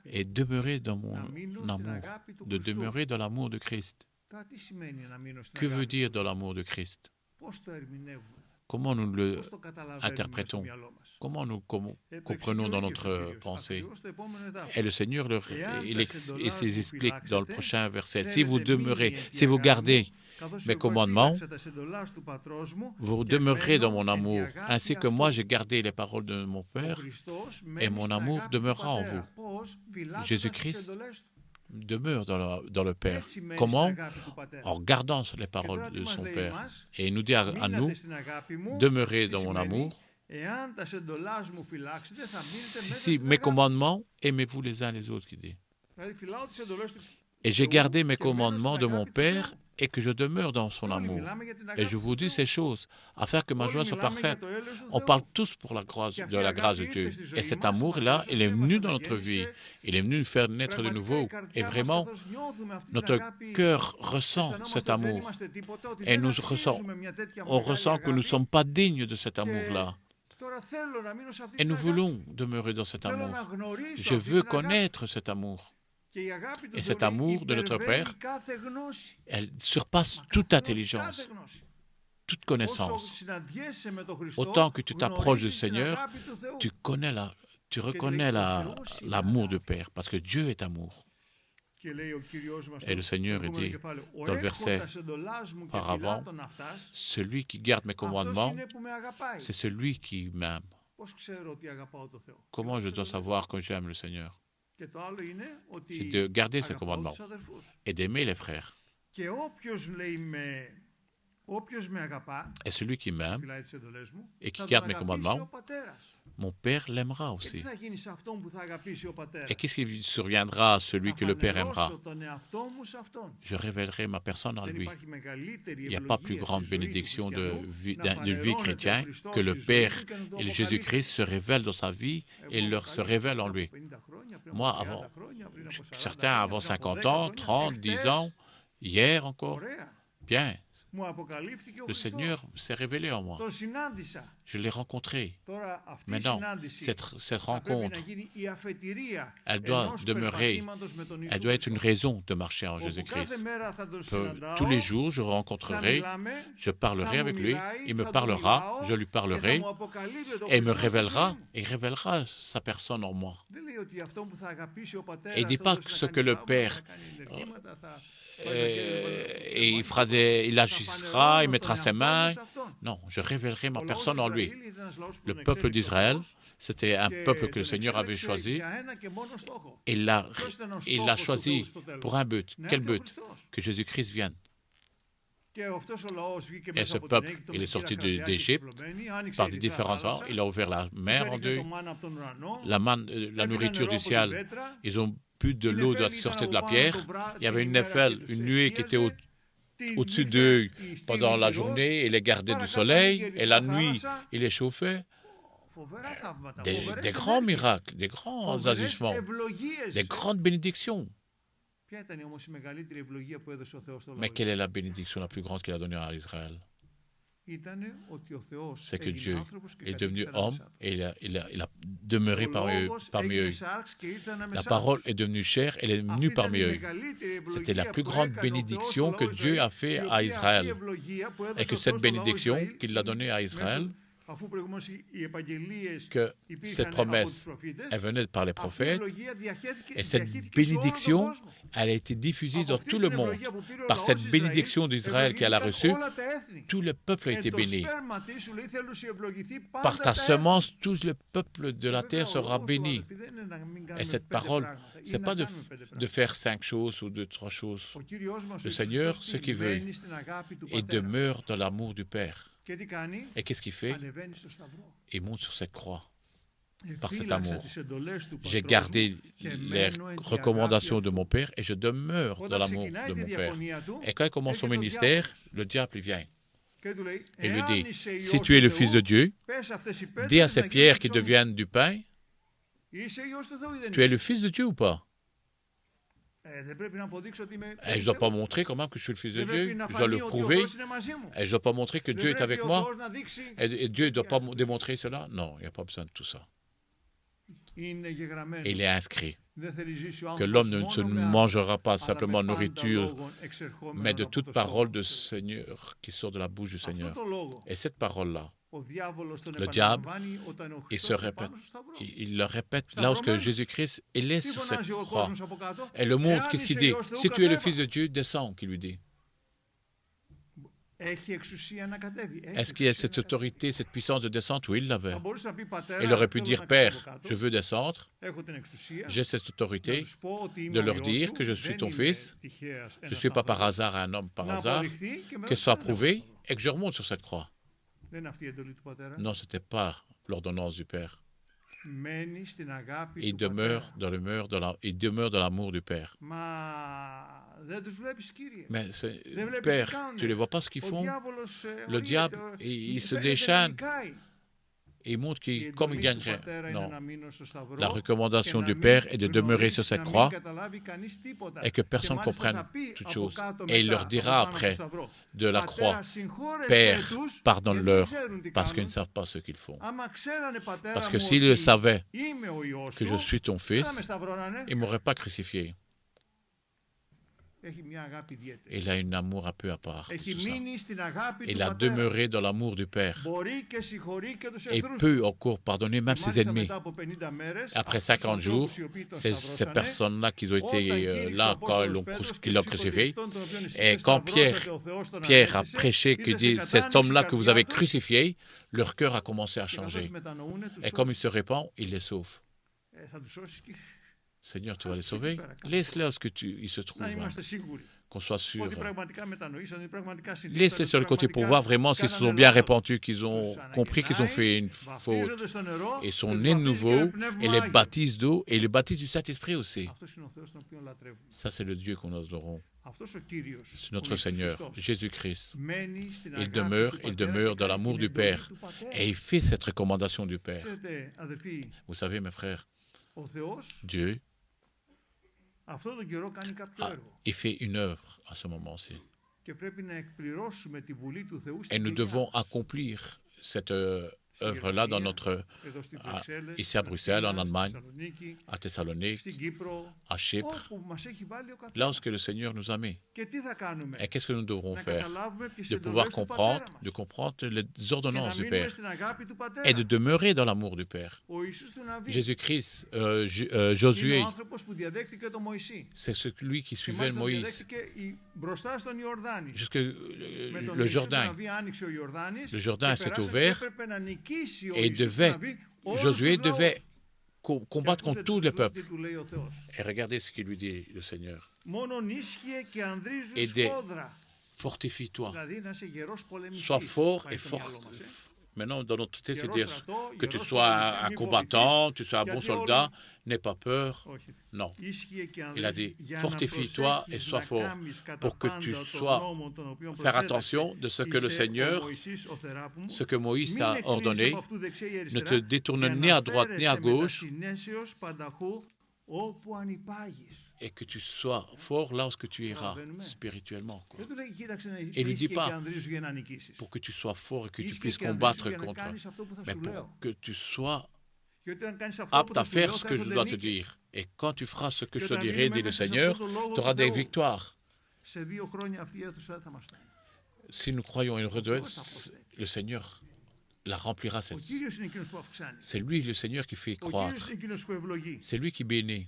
Et demeurer dans mon amour, de demeurer dans l'amour de Christ. Que veut dire dans l'amour de Christ? Comment nous le interprétons? Comment nous comprenons dans notre pensée? Et le Seigneur il explique dans le prochain verset, si vous demeurez, si vous gardez mes commandements, vous demeurerez dans mon amour, ainsi que moi j'ai gardé les paroles de mon Père, et mon amour demeurera en vous. Jésus-Christ demeure dans le Père. Comment? En gardant les paroles de son Père. Et il nous dit à nous, demeurez dans mon amour. Si mes commandements, aimez-vous les uns les autres, qui dit. Et j'ai gardé mes commandements de mon Père et que je demeure dans son amour. Et je vous dis ces choses, afin que ma joie soit parfaite. On parle tous de la grâce de Dieu. Et cet amour-là, il est venu dans notre vie. Il est venu nous faire naître de nouveau. Et vraiment, notre cœur ressent cet amour. Et on ressent que nous ne sommes pas dignes de cet amour-là. Et nous voulons demeurer dans cet amour. Je veux connaître cet amour. Et cet amour de notre Père, elle surpasse toute intelligence, toute connaissance. Autant que tu t'approches du Seigneur, tu reconnais l'amour du Père, parce que Dieu est amour. Et le Seigneur dit dans le verset par avant, celui qui garde mes commandements, c'est celui qui m'aime. Comment je dois savoir que j'aime le Seigneur? C'est de garder ses commandements et d'aimer les frères. Et celui qui m'aime et qui garde mes commandements, mon Père l'aimera aussi. Et qu'est-ce qui surviendra à celui que le Père aimera? Je révélerai ma personne en lui. Il n'y a pas plus grande bénédiction de vie chrétienne que le Père et le Jésus-Christ se révèlent dans sa vie et se révèlent en lui. Moi, certains avant 50 ans, 30, 10 ans, hier encore, bien. Le Seigneur s'est révélé en moi. Je l'ai rencontré. Maintenant, cette rencontre, elle doit demeurer, elle doit être une raison de marcher en Jésus-Christ. Tous les jours, je rencontrerai, je parlerai avec lui, il me parlera, je lui parlerai, et il me révélera, et il révélera sa personne en moi. Et il ne dit pas ce que le Père... et il agissera, il mettra ses mains. Non, je révélerai ma personne en lui. Le peuple d'Israël, c'était un peuple que le Seigneur avait choisi. Il l'a choisi pour un but. Quel but? Que Jésus-Christ vienne. Et ce peuple, il est sorti d'Égypte par des différents ans. Il a ouvert la mer en deux. La nourriture du ciel, ils ont bu de l'eau qui sortait de la pierre. Il y avait une nuée qui était au-dessus d'eux pendant la journée et les gardait du soleil. Et la nuit, il les chauffait. Des grands miracles, des grands agissements, des grandes bénédictions. Mais quelle est la bénédiction la plus grande qu'il a donnée à Israël? C'est que Dieu est devenu homme et il a demeuré parmi eux. La parole est devenue chair, elle est venue parmi eux. C'était la plus grande bénédiction que Dieu a fait à Israël. Et que cette bénédiction qu'il a donnée à Israël, que cette promesse, elle venait par les prophètes, et cette bénédiction, elle a été diffusée dans tout le monde. Par cette bénédiction d'Israël qu'elle a reçue, tout le peuple a été béni. Par ta semence, tout le peuple de la terre sera béni. Et cette parole, ce n'est pas de faire 5 choses ou 2-3 choses. Le Seigneur, ce qu'il veut, il demeure dans l'amour du Père. Et qu'est-ce qu'il fait? Il monte sur cette croix. Par cet amour, j'ai gardé les recommandations de mon Père et je demeure dans l'amour de mon Père. Et quand il commence son ministère, le diable il vient et lui dit, si tu es le Fils de Dieu, dis à ces pierres qui deviennent du pain, tu es le Fils de Dieu ou pas? Et je ne dois pas montrer quand même que je suis le Fils de Dieu. Je dois le prouver. Et je ne dois pas montrer que Dieu est avec moi. Et Dieu ne doit pas démontrer cela. Non, il n'y a pas besoin de tout ça. Il est inscrit que l'homme ne se mangera pas simplement de nourriture, mais de toute parole du Seigneur qui sort de la bouche du Seigneur. Et cette parole-là, le diable, il le répète lorsque Jésus-Christ est sur cette croix. Et le monde, qu'est-ce qu'il dit? Si tu es le Fils de Dieu, descends, qu'il lui dit. Est-ce qu'il y a cette autorité, cette puissance de descente? Oui, il l'avait. Il aurait pu dire, Père, je veux descendre. J'ai cette autorité de leur dire que je suis ton fils. Je ne suis pas par hasard un homme par hasard, que ce soit prouvé et que je remonte sur cette croix. Non, ce n'était pas l'ordonnance du Père. Il demeure dans l'amour du Père. Mais Père, tu ne les vois pas ce qu'ils font? Le diable, il se déchaîne. Il montre comme il gagnerait. Non. La recommandation du Père est de demeurer sur cette croix et que personne ne comprenne toute chose. Et il leur dira après de la croix, Père, pardonne-leur parce qu'ils ne savent pas ce qu'ils font. Parce que s'ils le savaient que je suis ton fils, ils ne m'auraient pas crucifié. Il a un amour un peu à part. Il a demeuré dans l'amour du Père. Et peut encore pardonner même ses ennemis. Après 50 jours, ces personnes-là qui ont été là quand ils l'ont crucifié, et quand Pierre a prêché, qui dit, cet homme-là que vous avez crucifié, leur cœur a commencé à changer. Et comme il se répand, il les sauve. Seigneur, tu vas les sauver. Laisse-les ils se trouvent. Qu'on soit sûr. Laisse-les sur le côté pour voir vraiment s'ils se sont bien répandus, qu'ils ont compris qu'ils ont fait une faute. Ils sont nés de nouveau et les baptisent d'eau et les baptisent du Saint-Esprit aussi. Ça, c'est le Dieu qu'on adorons. C'est notre Seigneur, Jésus-Christ. Il demeure dans l'amour du Père. Et il fait cette recommandation du Père. Vous savez, mes frères, Dieu, il fait une œuvre à ce moment-ci. Et nous devons accomplir cette œuvre-là dans ici à Bruxelles, en Allemagne, à Thessalonique, à Chypre, lorsque le Seigneur nous a mis. Et qu'est-ce que nous devrons faire? De pouvoir comprendre les ordonnances du Père et de demeurer dans l'amour du Père. Jésus-Christ, Josué, c'est celui qui suivait Moïse jusque le Jourdain. Le Jourdain s'est ouvert et Josué devait combattre contre tous les peuples. Et regardez ce qu'il lui dit le Seigneur. Fortifie-toi. Sois fort et fort. Maintenant, dans notre tête, c'est dire que tu sois un combattant, tu sois un bon soldat, n'aie pas peur. Non. Il a dit, fortifie-toi et sois fort pour que tu sois, faire attention de ce que le Seigneur, ce que Moïse t'a ordonné, ne te détourne ni à droite ni à gauche, et que tu sois fort là où tu iras spirituellement. Quoi. Et ne dis pas pour que tu sois fort et que tu puisses combattre contre, mais pour que tu sois apte à faire ce que je dois te dire. Et quand tu feras ce que je te dirai, dit le Seigneur, tu auras des victoires. Si nous croyons une redevance, le Seigneur la remplira. C'est lui, le Seigneur, qui fait croître. C'est lui qui bénit.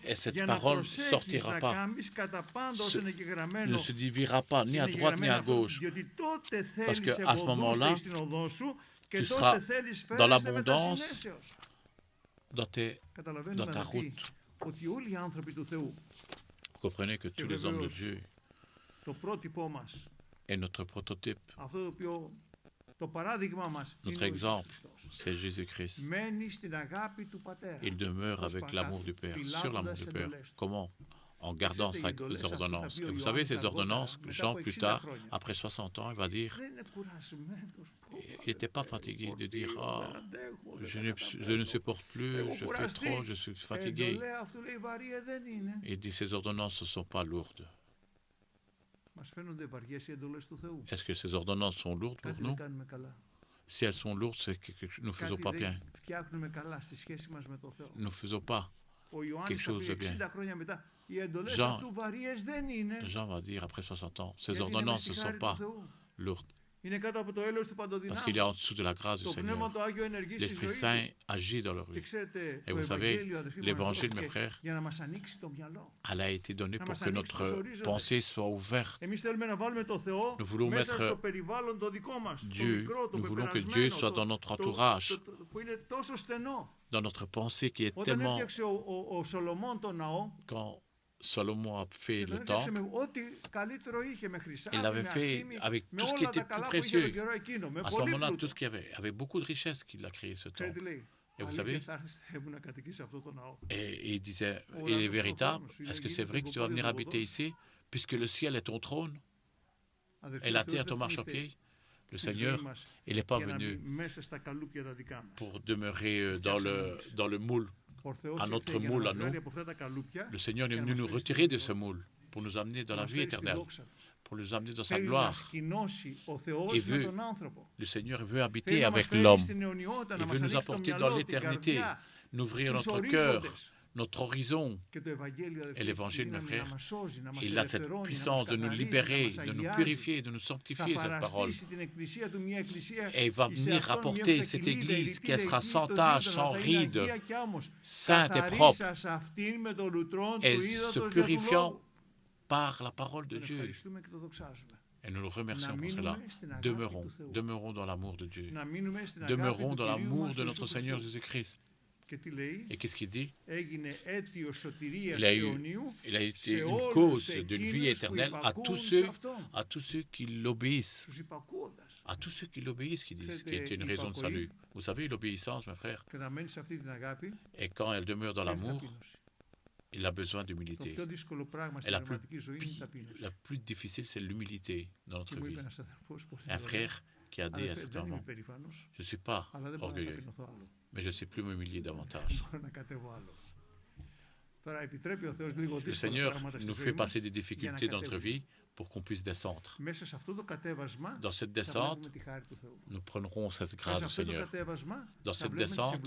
Et cette parole ne sortira pas, ne se divisera pas, ni à droite ni à gauche. Parce qu'à ce moment-là, tu seras dans l'abondance dans ta route. Vous comprenez que tous les hommes de Dieu est notre prototype. Notre exemple, c'est Jésus-Christ. Il demeure avec l'amour du Père, sur l'amour du Père. Comment? En gardant ses ordonnances. Et vous savez, ces ordonnances, Jean, plus tard, après 60 ans, il va dire, il n'était pas fatigué de dire, je ne supporte plus, je fais trop, je suis fatigué. Il dit, ces ordonnances ne sont pas lourdes. Est-ce que ces ordonnances sont lourdes pour nous? Si elles sont lourdes, c'est que nous ne faisons pas bien. Nous ne faisons pas quelque chose de bien. Jean va dire après 60 ans, ces ordonnances ne sont pas lourdes. Parce qu'il est en dessous de la grâce du Seigneur. L'Esprit Saint agit dans leur vie. Et vous savez, l'évangile, mes frères, elle a été donnée pour que notre pensée soit ouverte. Nous voulons mettre Dieu, nous voulons que Dieu soit dans notre entourage, dans notre pensée qui est tellement... Quand Salomon a fait le temple, il l'avait fait avec tout ce qui était plus précieux. À ce moment-là, tout ce qu'il y avait, avec beaucoup de richesse qu'il a créé ce temple. Et vous savez, et il disait, il est véritable, est-ce que c'est vrai que tu vas venir habiter ici, puisque le ciel est ton trône et la terre ton marchepied? Le Seigneur, il n'est pas venu pour demeurer dans le moule, à notre moule, à nous. Le Seigneur est venu nous retirer de ce moule pour nous amener dans la vie éternelle, pour nous amener dans sa gloire. Le Seigneur veut habiter avec l'homme. Il veut nous apporter dans l'éternité, n'ouvrir notre cœur, notre horizon. Et l'Évangile, mes frères, il a cette puissance de nous libérer, de nous purifier, de nous sanctifier, cette parole. Et il va venir rapporter cette Église qui sera sans tache, sans ride, sainte et propre, et se purifiant par la parole de Dieu. Et nous le remercions pour cela. Demeurons dans l'amour de Dieu. Demeurons dans l'amour de notre Seigneur Jésus-Christ. Et qu'est-ce qu'il dit? Il a été une cause de vie éternelle à tous ceux qui l'obéissent. À tous ceux qui l'obéissent, qui disent, qui est une raison de salut. Vous savez, l'obéissance, mes frères, et quand elle demeure dans l'amour, il a besoin d'humilité. Et la plus difficile, c'est l'humilité dans notre vie. Un frère qui a dit à cet moment, je ne suis pas orgueilleux, mais je ne sais plus m'humilier davantage. Le Seigneur nous fait passer des difficultés dans notre vie pour qu'on puisse descendre. Dans cette descente, nous prendrons cette grâce du Seigneur. Dans cette descente,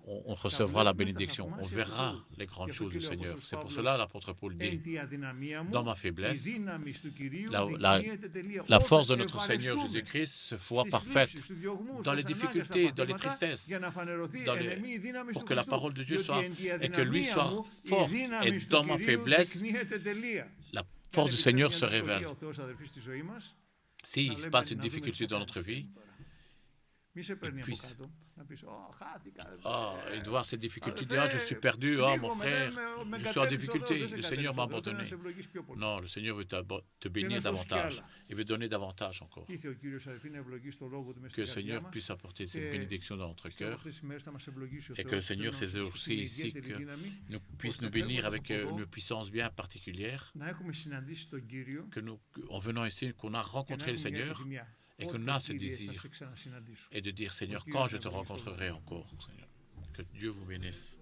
on recevra la bénédiction. On verra les grandes choses du Seigneur. C'est pour cela l'apôtre Paul dit, dans ma faiblesse, la force de notre Seigneur Jésus-Christ se voit parfaite dans les difficultés, dans les tristesses, pour que la parole de Dieu soit, et que lui soit fort. Et dans ma faiblesse, la force du Seigneur se révèle. S'il se passe une difficulté dans notre vie, il puisse il doit voir cette difficulté, il dit, je suis perdu, mon frère, je suis en difficulté, le Seigneur m'a abandonné. Non, le Seigneur veut te bénir davantage, il veut donner davantage encore. Que le Seigneur puisse apporter cette bénédiction dans notre cœur, et que le Seigneur, ces jours-ci, ici, puisse nous bénir avec une puissance bien particulière, que nous, en venant ici, qu'on a rencontré le Seigneur, et qu'on a ce désir, et de dire, Seigneur, quand je te rencontrerai encore, Seigneur. Que Dieu vous bénisse.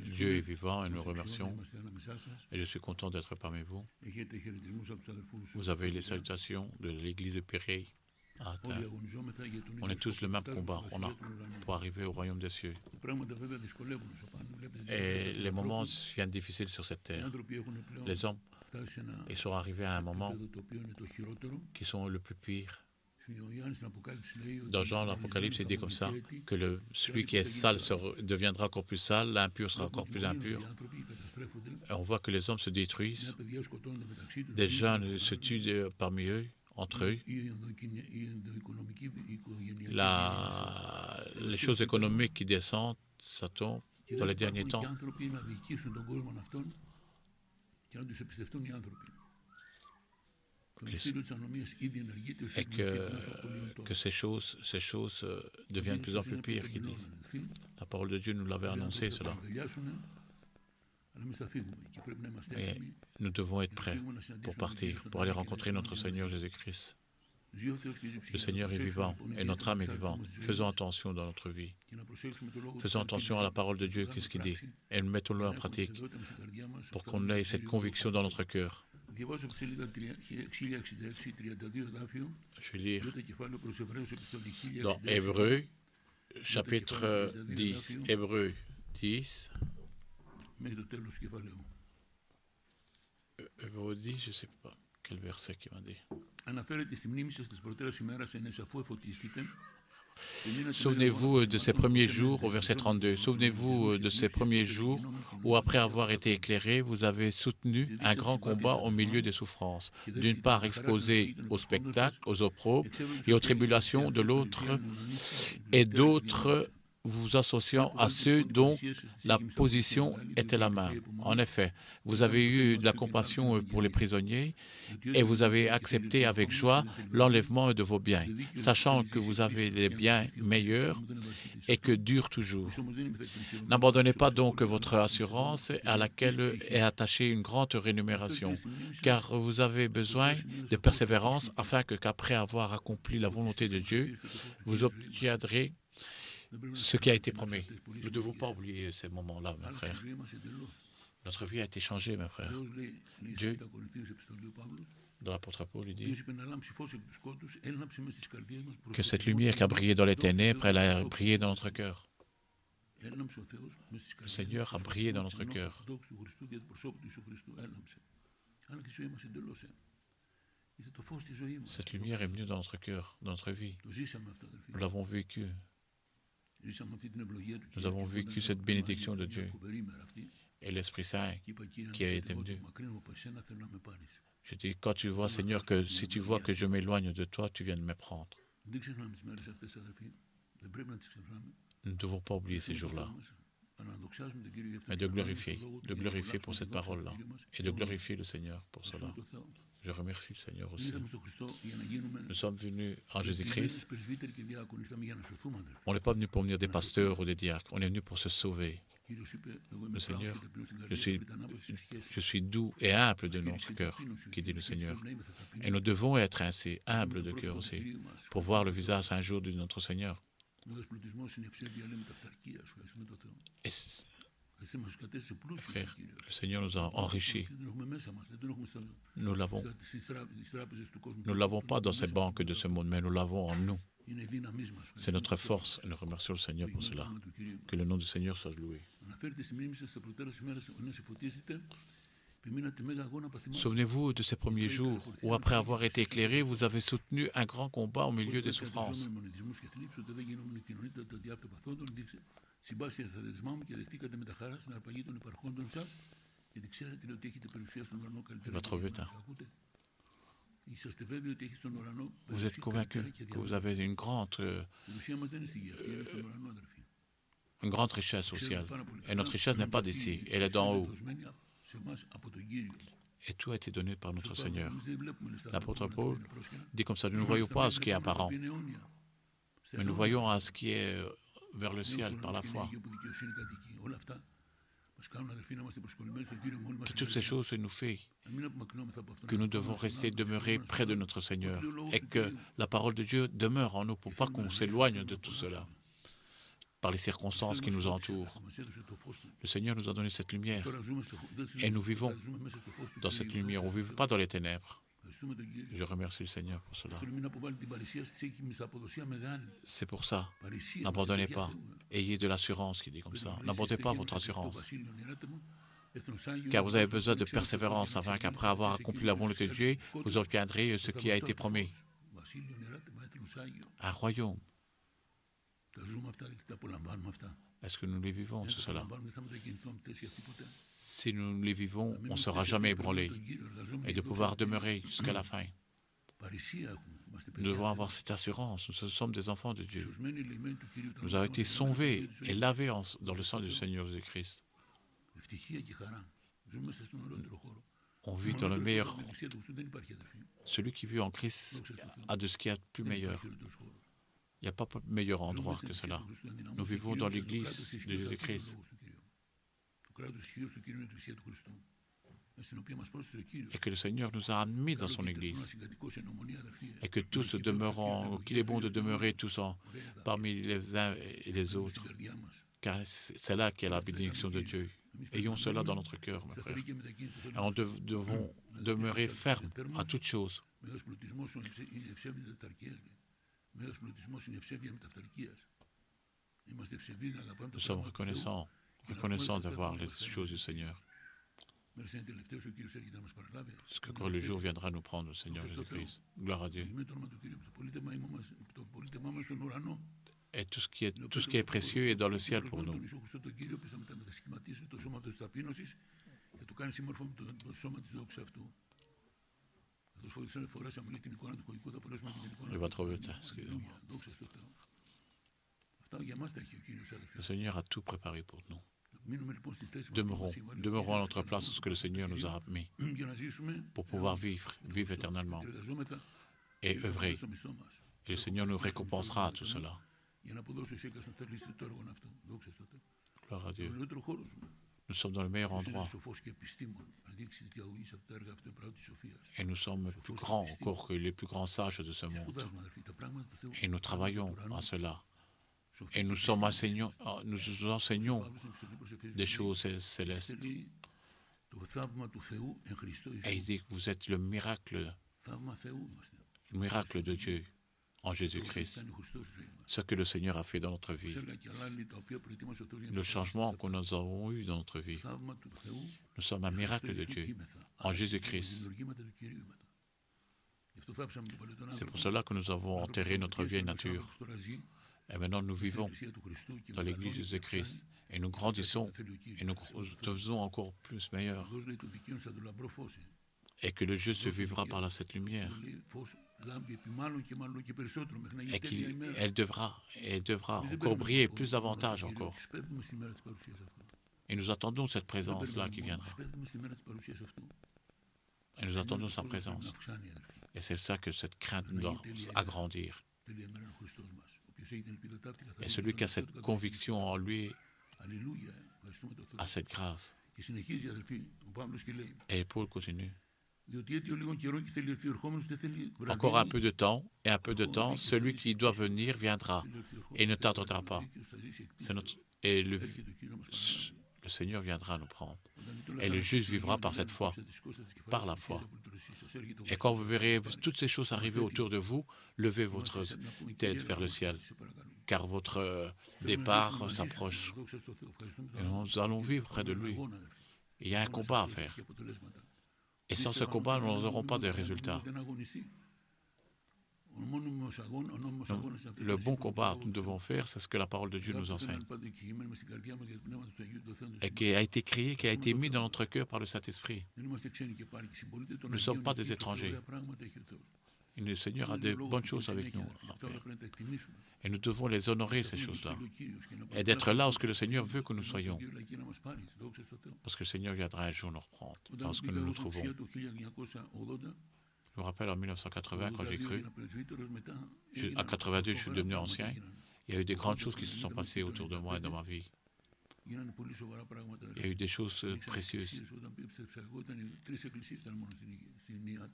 Dieu est vivant et nous remercions. Et je suis content d'être parmi vous. Vous avez les salutations de l'église de Péréi. On est tous le même combat pour arriver au royaume des cieux. Et les moments viennent difficiles sur cette terre. Les hommes ils sont arrivés à un moment qui sont le plus pire. Dans Jean, l'Apocalypse, il dit comme ça, que celui qui est sale deviendra encore plus sale, l'impur sera encore plus impur. Et on voit que les hommes se détruisent, des jeunes se tuent parmi eux, entre eux. Les choses économiques qui descendent, ça tombe dans les derniers temps. Et que ces choses deviennent de plus en plus pires. La parole de Dieu nous l'avait annoncé cela. Et nous devons être prêts pour partir, pour aller rencontrer notre Seigneur Jésus-Christ. Le Seigneur est vivant et notre âme est vivante. Faisons attention dans notre vie. Faisons attention à la parole de Dieu, qu'est-ce qu'il dit. Et mettons-le en pratique pour qu'on ait cette conviction dans notre cœur. Je vais lire dans Hébreux, chapitre 10. Hébreux 10. Hébreux 10, je ne sais pas quel verset qui m'a dit. Souvenez-vous de ces premiers jours, au verset 32, souvenez-vous de ces premiers jours où, après avoir été éclairés, vous avez soutenu un grand combat au milieu des souffrances. D'une part, exposés au spectacle, aux opprobres et aux tribulations, de l'autre, et d'autres vous associant à ceux dont la position était la même. En effet, vous avez eu de la compassion pour les prisonniers et vous avez accepté avec joie l'enlèvement de vos biens, sachant que vous avez des biens meilleurs et que durent toujours. N'abandonnez pas donc votre assurance à laquelle est attachée une grande rémunération, car vous avez besoin de persévérance afin qu'après avoir accompli la volonté de Dieu, vous obtiendrez ce qui a été promis. Nous ne devons pas oublier ces moments-là, mes frères. Notre vie a été changée, mes frères. Dieu, dans l'apôtre Paul, il dit que cette lumière qui a brillé dans les ténèbres, elle a brillé dans notre cœur. Le Seigneur a brillé dans notre cœur. Cette lumière est venue dans notre cœur, dans notre vie. Nous l'avons vécu. Nous avons vécu cette bénédiction de Dieu et l'Esprit Saint qui a été venu. Je dis, quand tu vois, Seigneur, que si tu vois que je m'éloigne de toi, tu viens de me prendre. Nous ne devons pas oublier ces jours-là, mais de glorifier pour cette parole-là et de glorifier le Seigneur pour cela. Je remercie le Seigneur aussi. Nous sommes venus en Jésus-Christ. On n'est pas venu pour venir des pasteurs ou des diacres. On est venu pour se sauver. Le Seigneur, je suis doux et humble de notre cœur, qui dit le Seigneur. Et nous devons être ainsi, humbles de cœur aussi, pour voir le visage un jour de notre Seigneur. Frère, le Seigneur nous a enrichis. Nous ne l'avons pas dans ces banques de ce monde, mais nous l'avons en nous. C'est notre force et nous remercions le Seigneur pour cela. Que le nom du Seigneur soit loué. Souvenez-vous de ces premiers jours où, après avoir été éclairés, vous avez soutenu un grand combat au milieu des souffrances. Je vais trouver ça. Vous êtes convaincu que vous avez une grande richesse sociale. Et notre richesse n'est pas d'ici, elle est d'en haut. Et tout a été donné par notre Seigneur. L'apôtre Paul dit comme ça, nous ne voyons pas ce qui est apparent, mais nous voyons à ce qui est vers le ciel par la foi. Que toutes ces choses nous font que nous devons rester demeurer près de notre Seigneur et que la parole de Dieu demeure en nous pour pas qu'on s'éloigne de tout cela par les circonstances qui nous entourent. Le Seigneur nous a donné cette lumière et nous vivons dans cette lumière. On ne vit pas dans les ténèbres. Je remercie le Seigneur pour cela. C'est pour ça. N'abandonnez pas. Ayez de l'assurance, qui dit comme ça. N'abandonnez pas votre assurance. Car vous avez besoin de persévérance afin qu'après avoir accompli la volonté de Dieu, vous obtiendrez ce qui a été promis. Un royaume. Est-ce que nous les vivons, tout cela? Si nous les vivons, on ne sera jamais ébranlé et de pouvoir demeurer jusqu'à la fin. Nous devons avoir cette assurance. Nous sommes des enfants de Dieu. Nous avons été sauvés et lavés dans le sang du Seigneur Jésus-Christ. On vit dans le meilleur. Celui qui vit en Christ a de ce qu'il y a de plus meilleur. Il n'y a pas de meilleur endroit que cela. Nous vivons dans l'Église de Jésus-Christ. Et que le Seigneur nous a mis dans son Église. Et que tous demeurons, qu'il est bon de demeurer tous parmi les uns et les autres. Car c'est là qu'est la bénédiction de Dieu. Ayons cela dans notre cœur, mes frères. Alors nous devons demeurer fermes à toutes choses. Nous sommes reconnaissants d'avoir les choses du Seigneur. Parce que quand le jour viendra nous prendre, le Seigneur Jésus-Christ. Gloire à Dieu. Et tout ce qui est précieux est dans le ciel pour nous. Je vais trouver ça, excusez-moi. Le Seigneur a tout préparé pour nous. Demeurons à notre place ce que le Seigneur nous a mis pour pouvoir vivre éternellement et œuvrer. Et le Seigneur nous récompensera à tout cela. Gloire à Dieu. Nous sommes dans le meilleur endroit. Et nous sommes plus grands encore que les plus grands sages de ce monde. Et nous travaillons à cela. Et nous enseignons des choses célestes. Et il dit que vous êtes le miracle de Dieu en Jésus-Christ. Ce que le Seigneur a fait dans notre vie. Le changement que nous avons eu dans notre vie. Nous sommes un miracle de Dieu en Jésus-Christ. C'est pour cela que nous avons enterré notre vieille nature. Et maintenant nous vivons dans l'Église de Jésus-Christ. Et nous grandissons et nous devenons encore plus meilleurs. Et que le juste vivra par cette lumière. Et qu'elle devra encore briller plus davantage encore. Et nous attendons cette présence-là qui viendra. Et nous attendons sa présence. Et c'est ça que cette crainte doit agrandir. Et celui qui a cette conviction en lui a cette grâce. Et Paul continue. Encore un peu de temps, et un peu de temps, celui qui doit venir viendra, et ne tardera pas. Et le Seigneur viendra nous prendre. Et le juste vivra par cette foi, par la foi. Et quand vous verrez toutes ces choses arriver autour de vous, levez votre tête vers le ciel, car votre départ s'approche. Et nous allons vivre près de lui. Il y a un combat à faire. Et sans ce combat, nous n'aurons pas de résultats. Le bon combat que nous devons faire, c'est ce que la parole de Dieu nous enseigne. Et qui a été créé, qui a été mis dans notre cœur par le Saint-Esprit. Nous ne sommes pas des étrangers. Et le Seigneur a de bonnes choses avec nous. Et nous devons les honorer, ces choses-là. Et d'être là où le Seigneur veut que nous soyons. Parce que le Seigneur viendra un jour nous reprendre, lorsque nous nous trouvons. Je me rappelle en 1980, quand j'ai cru, à 82, je suis devenu ancien. Il y a eu des grandes choses qui se sont passées autour de moi et dans ma vie. Il y a eu des choses précieuses.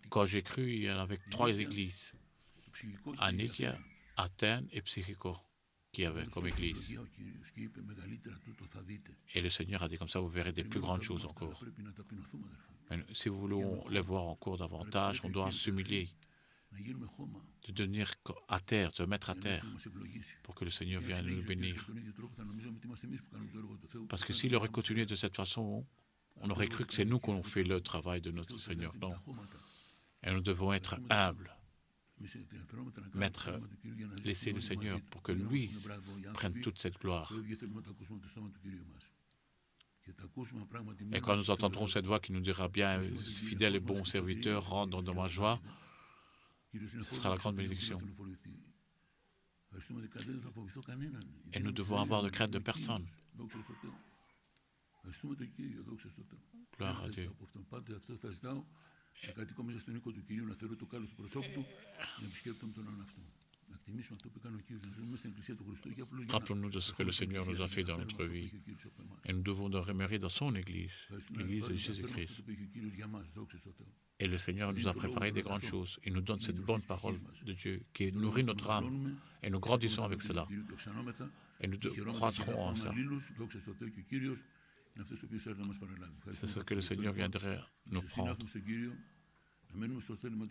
Quand j'ai cru, il y en avait 3 églises. À Nikia, Athènes et Psychico, qui avaient comme église. Et le Seigneur a dit comme ça, vous verrez des plus grandes choses encore. Mais si nous voulons les voir encore davantage, on doit s'humilier, de devenir à terre, de mettre à terre, pour que le Seigneur vienne nous bénir. Parce que s'il aurait continué de cette façon, on aurait cru que c'est nous qui avons fait le travail de notre Seigneur. Non. Et nous devons être humbles, laisser le Seigneur pour que lui prenne toute cette gloire. Et quand nous entendrons cette voix qui nous dira bien, fidèle et bon serviteur, rentre dans ma joie, ce sera la grande bénédiction. Et nous devons avoir de crainte de personne. Gloire à Dieu. Rappelons-nous de ce que le Seigneur nous a fait dans notre vie. Et nous devons demeurer dans son Église, l'Église de Jésus-Christ. Et le Seigneur nous a préparé des grandes choses. Il nous donne cette bonne parole de Dieu qui nourrit notre âme. Et nous grandissons avec cela. Et nous croîtrons en ça. C'est ce que le Seigneur viendrait nous prendre.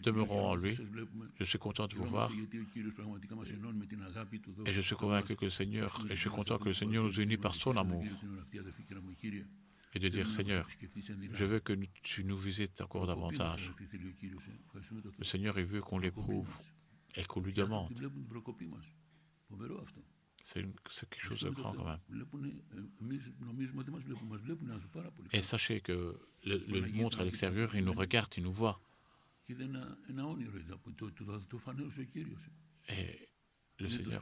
Demeurons en lui. Je suis content de vous voir. Et je suis convaincu que le Seigneur, et je suis content que le Seigneur nous unit par son amour. Et de dire, Seigneur, je veux que tu nous visites encore davantage. Le Seigneur, il veut qu'on l'éprouve et qu'on lui demande. C'est quelque chose de grand quand même. Et sachez que le montre à l'extérieur, il nous regarde, il nous voit. Et le Seigneur,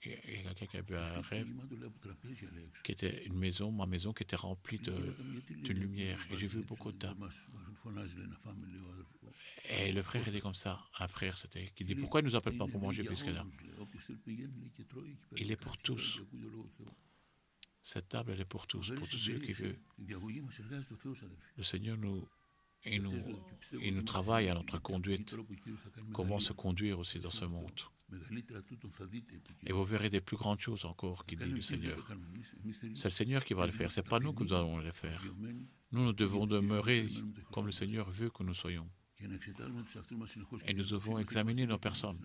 il y a quelqu'un qui a vu un rêve qui était une maison, ma maison qui était remplie de lumière. Et j'ai vu beaucoup de dames. Et le frère était comme ça, un frère c'était, qui dit pourquoi il ne nous appelle pas pour manger plus que là? Il est pour tous. Cette table, elle est pour tous ceux qui veulent. Le Seigneur il nous travaille à notre conduite, comment se conduire aussi dans ce monde. Et vous verrez des plus grandes choses encore, qui dit le Seigneur. C'est le Seigneur qui va le faire, ce n'est pas nous qui allons le faire. Nous devons demeurer comme le Seigneur veut que nous soyons. Et nous devons examiner nos personnes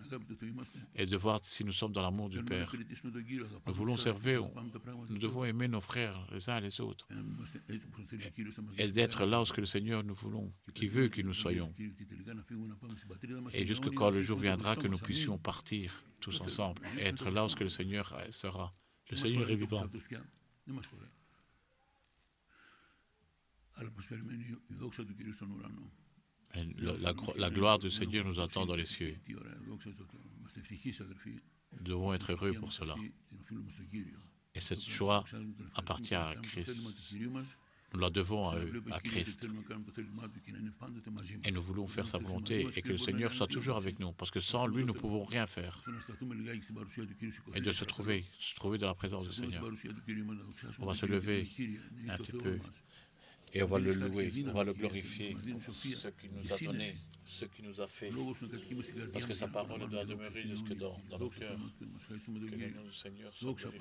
et de voir si nous sommes dans l'amour du Père. Nous voulons servir, nous devons aimer nos frères les uns les autres et d'être là où le Seigneur nous voulons, qui veut que nous soyons. Et jusque quand le jour viendra que nous puissions partir tous ensemble et être là où le Seigneur sera. Le Seigneur est vivant. La gloire du Seigneur nous attend dans les cieux. Nous devons être heureux pour cela. Et cette joie appartient à Christ. Nous la devons à Christ. Et nous voulons faire sa volonté et que le Seigneur soit toujours avec nous. Parce que sans lui, nous ne pouvons rien faire. Et de se trouver dans la présence du Seigneur. On va se lever un petit peu. Et on va le louer, on va le glorifier pour ce qu'il nous a donné, ce qu'il nous a fait. Parce que sa parole doit demeurer jusque dans nos cœurs. Que le nom du Seigneur soit glorifié.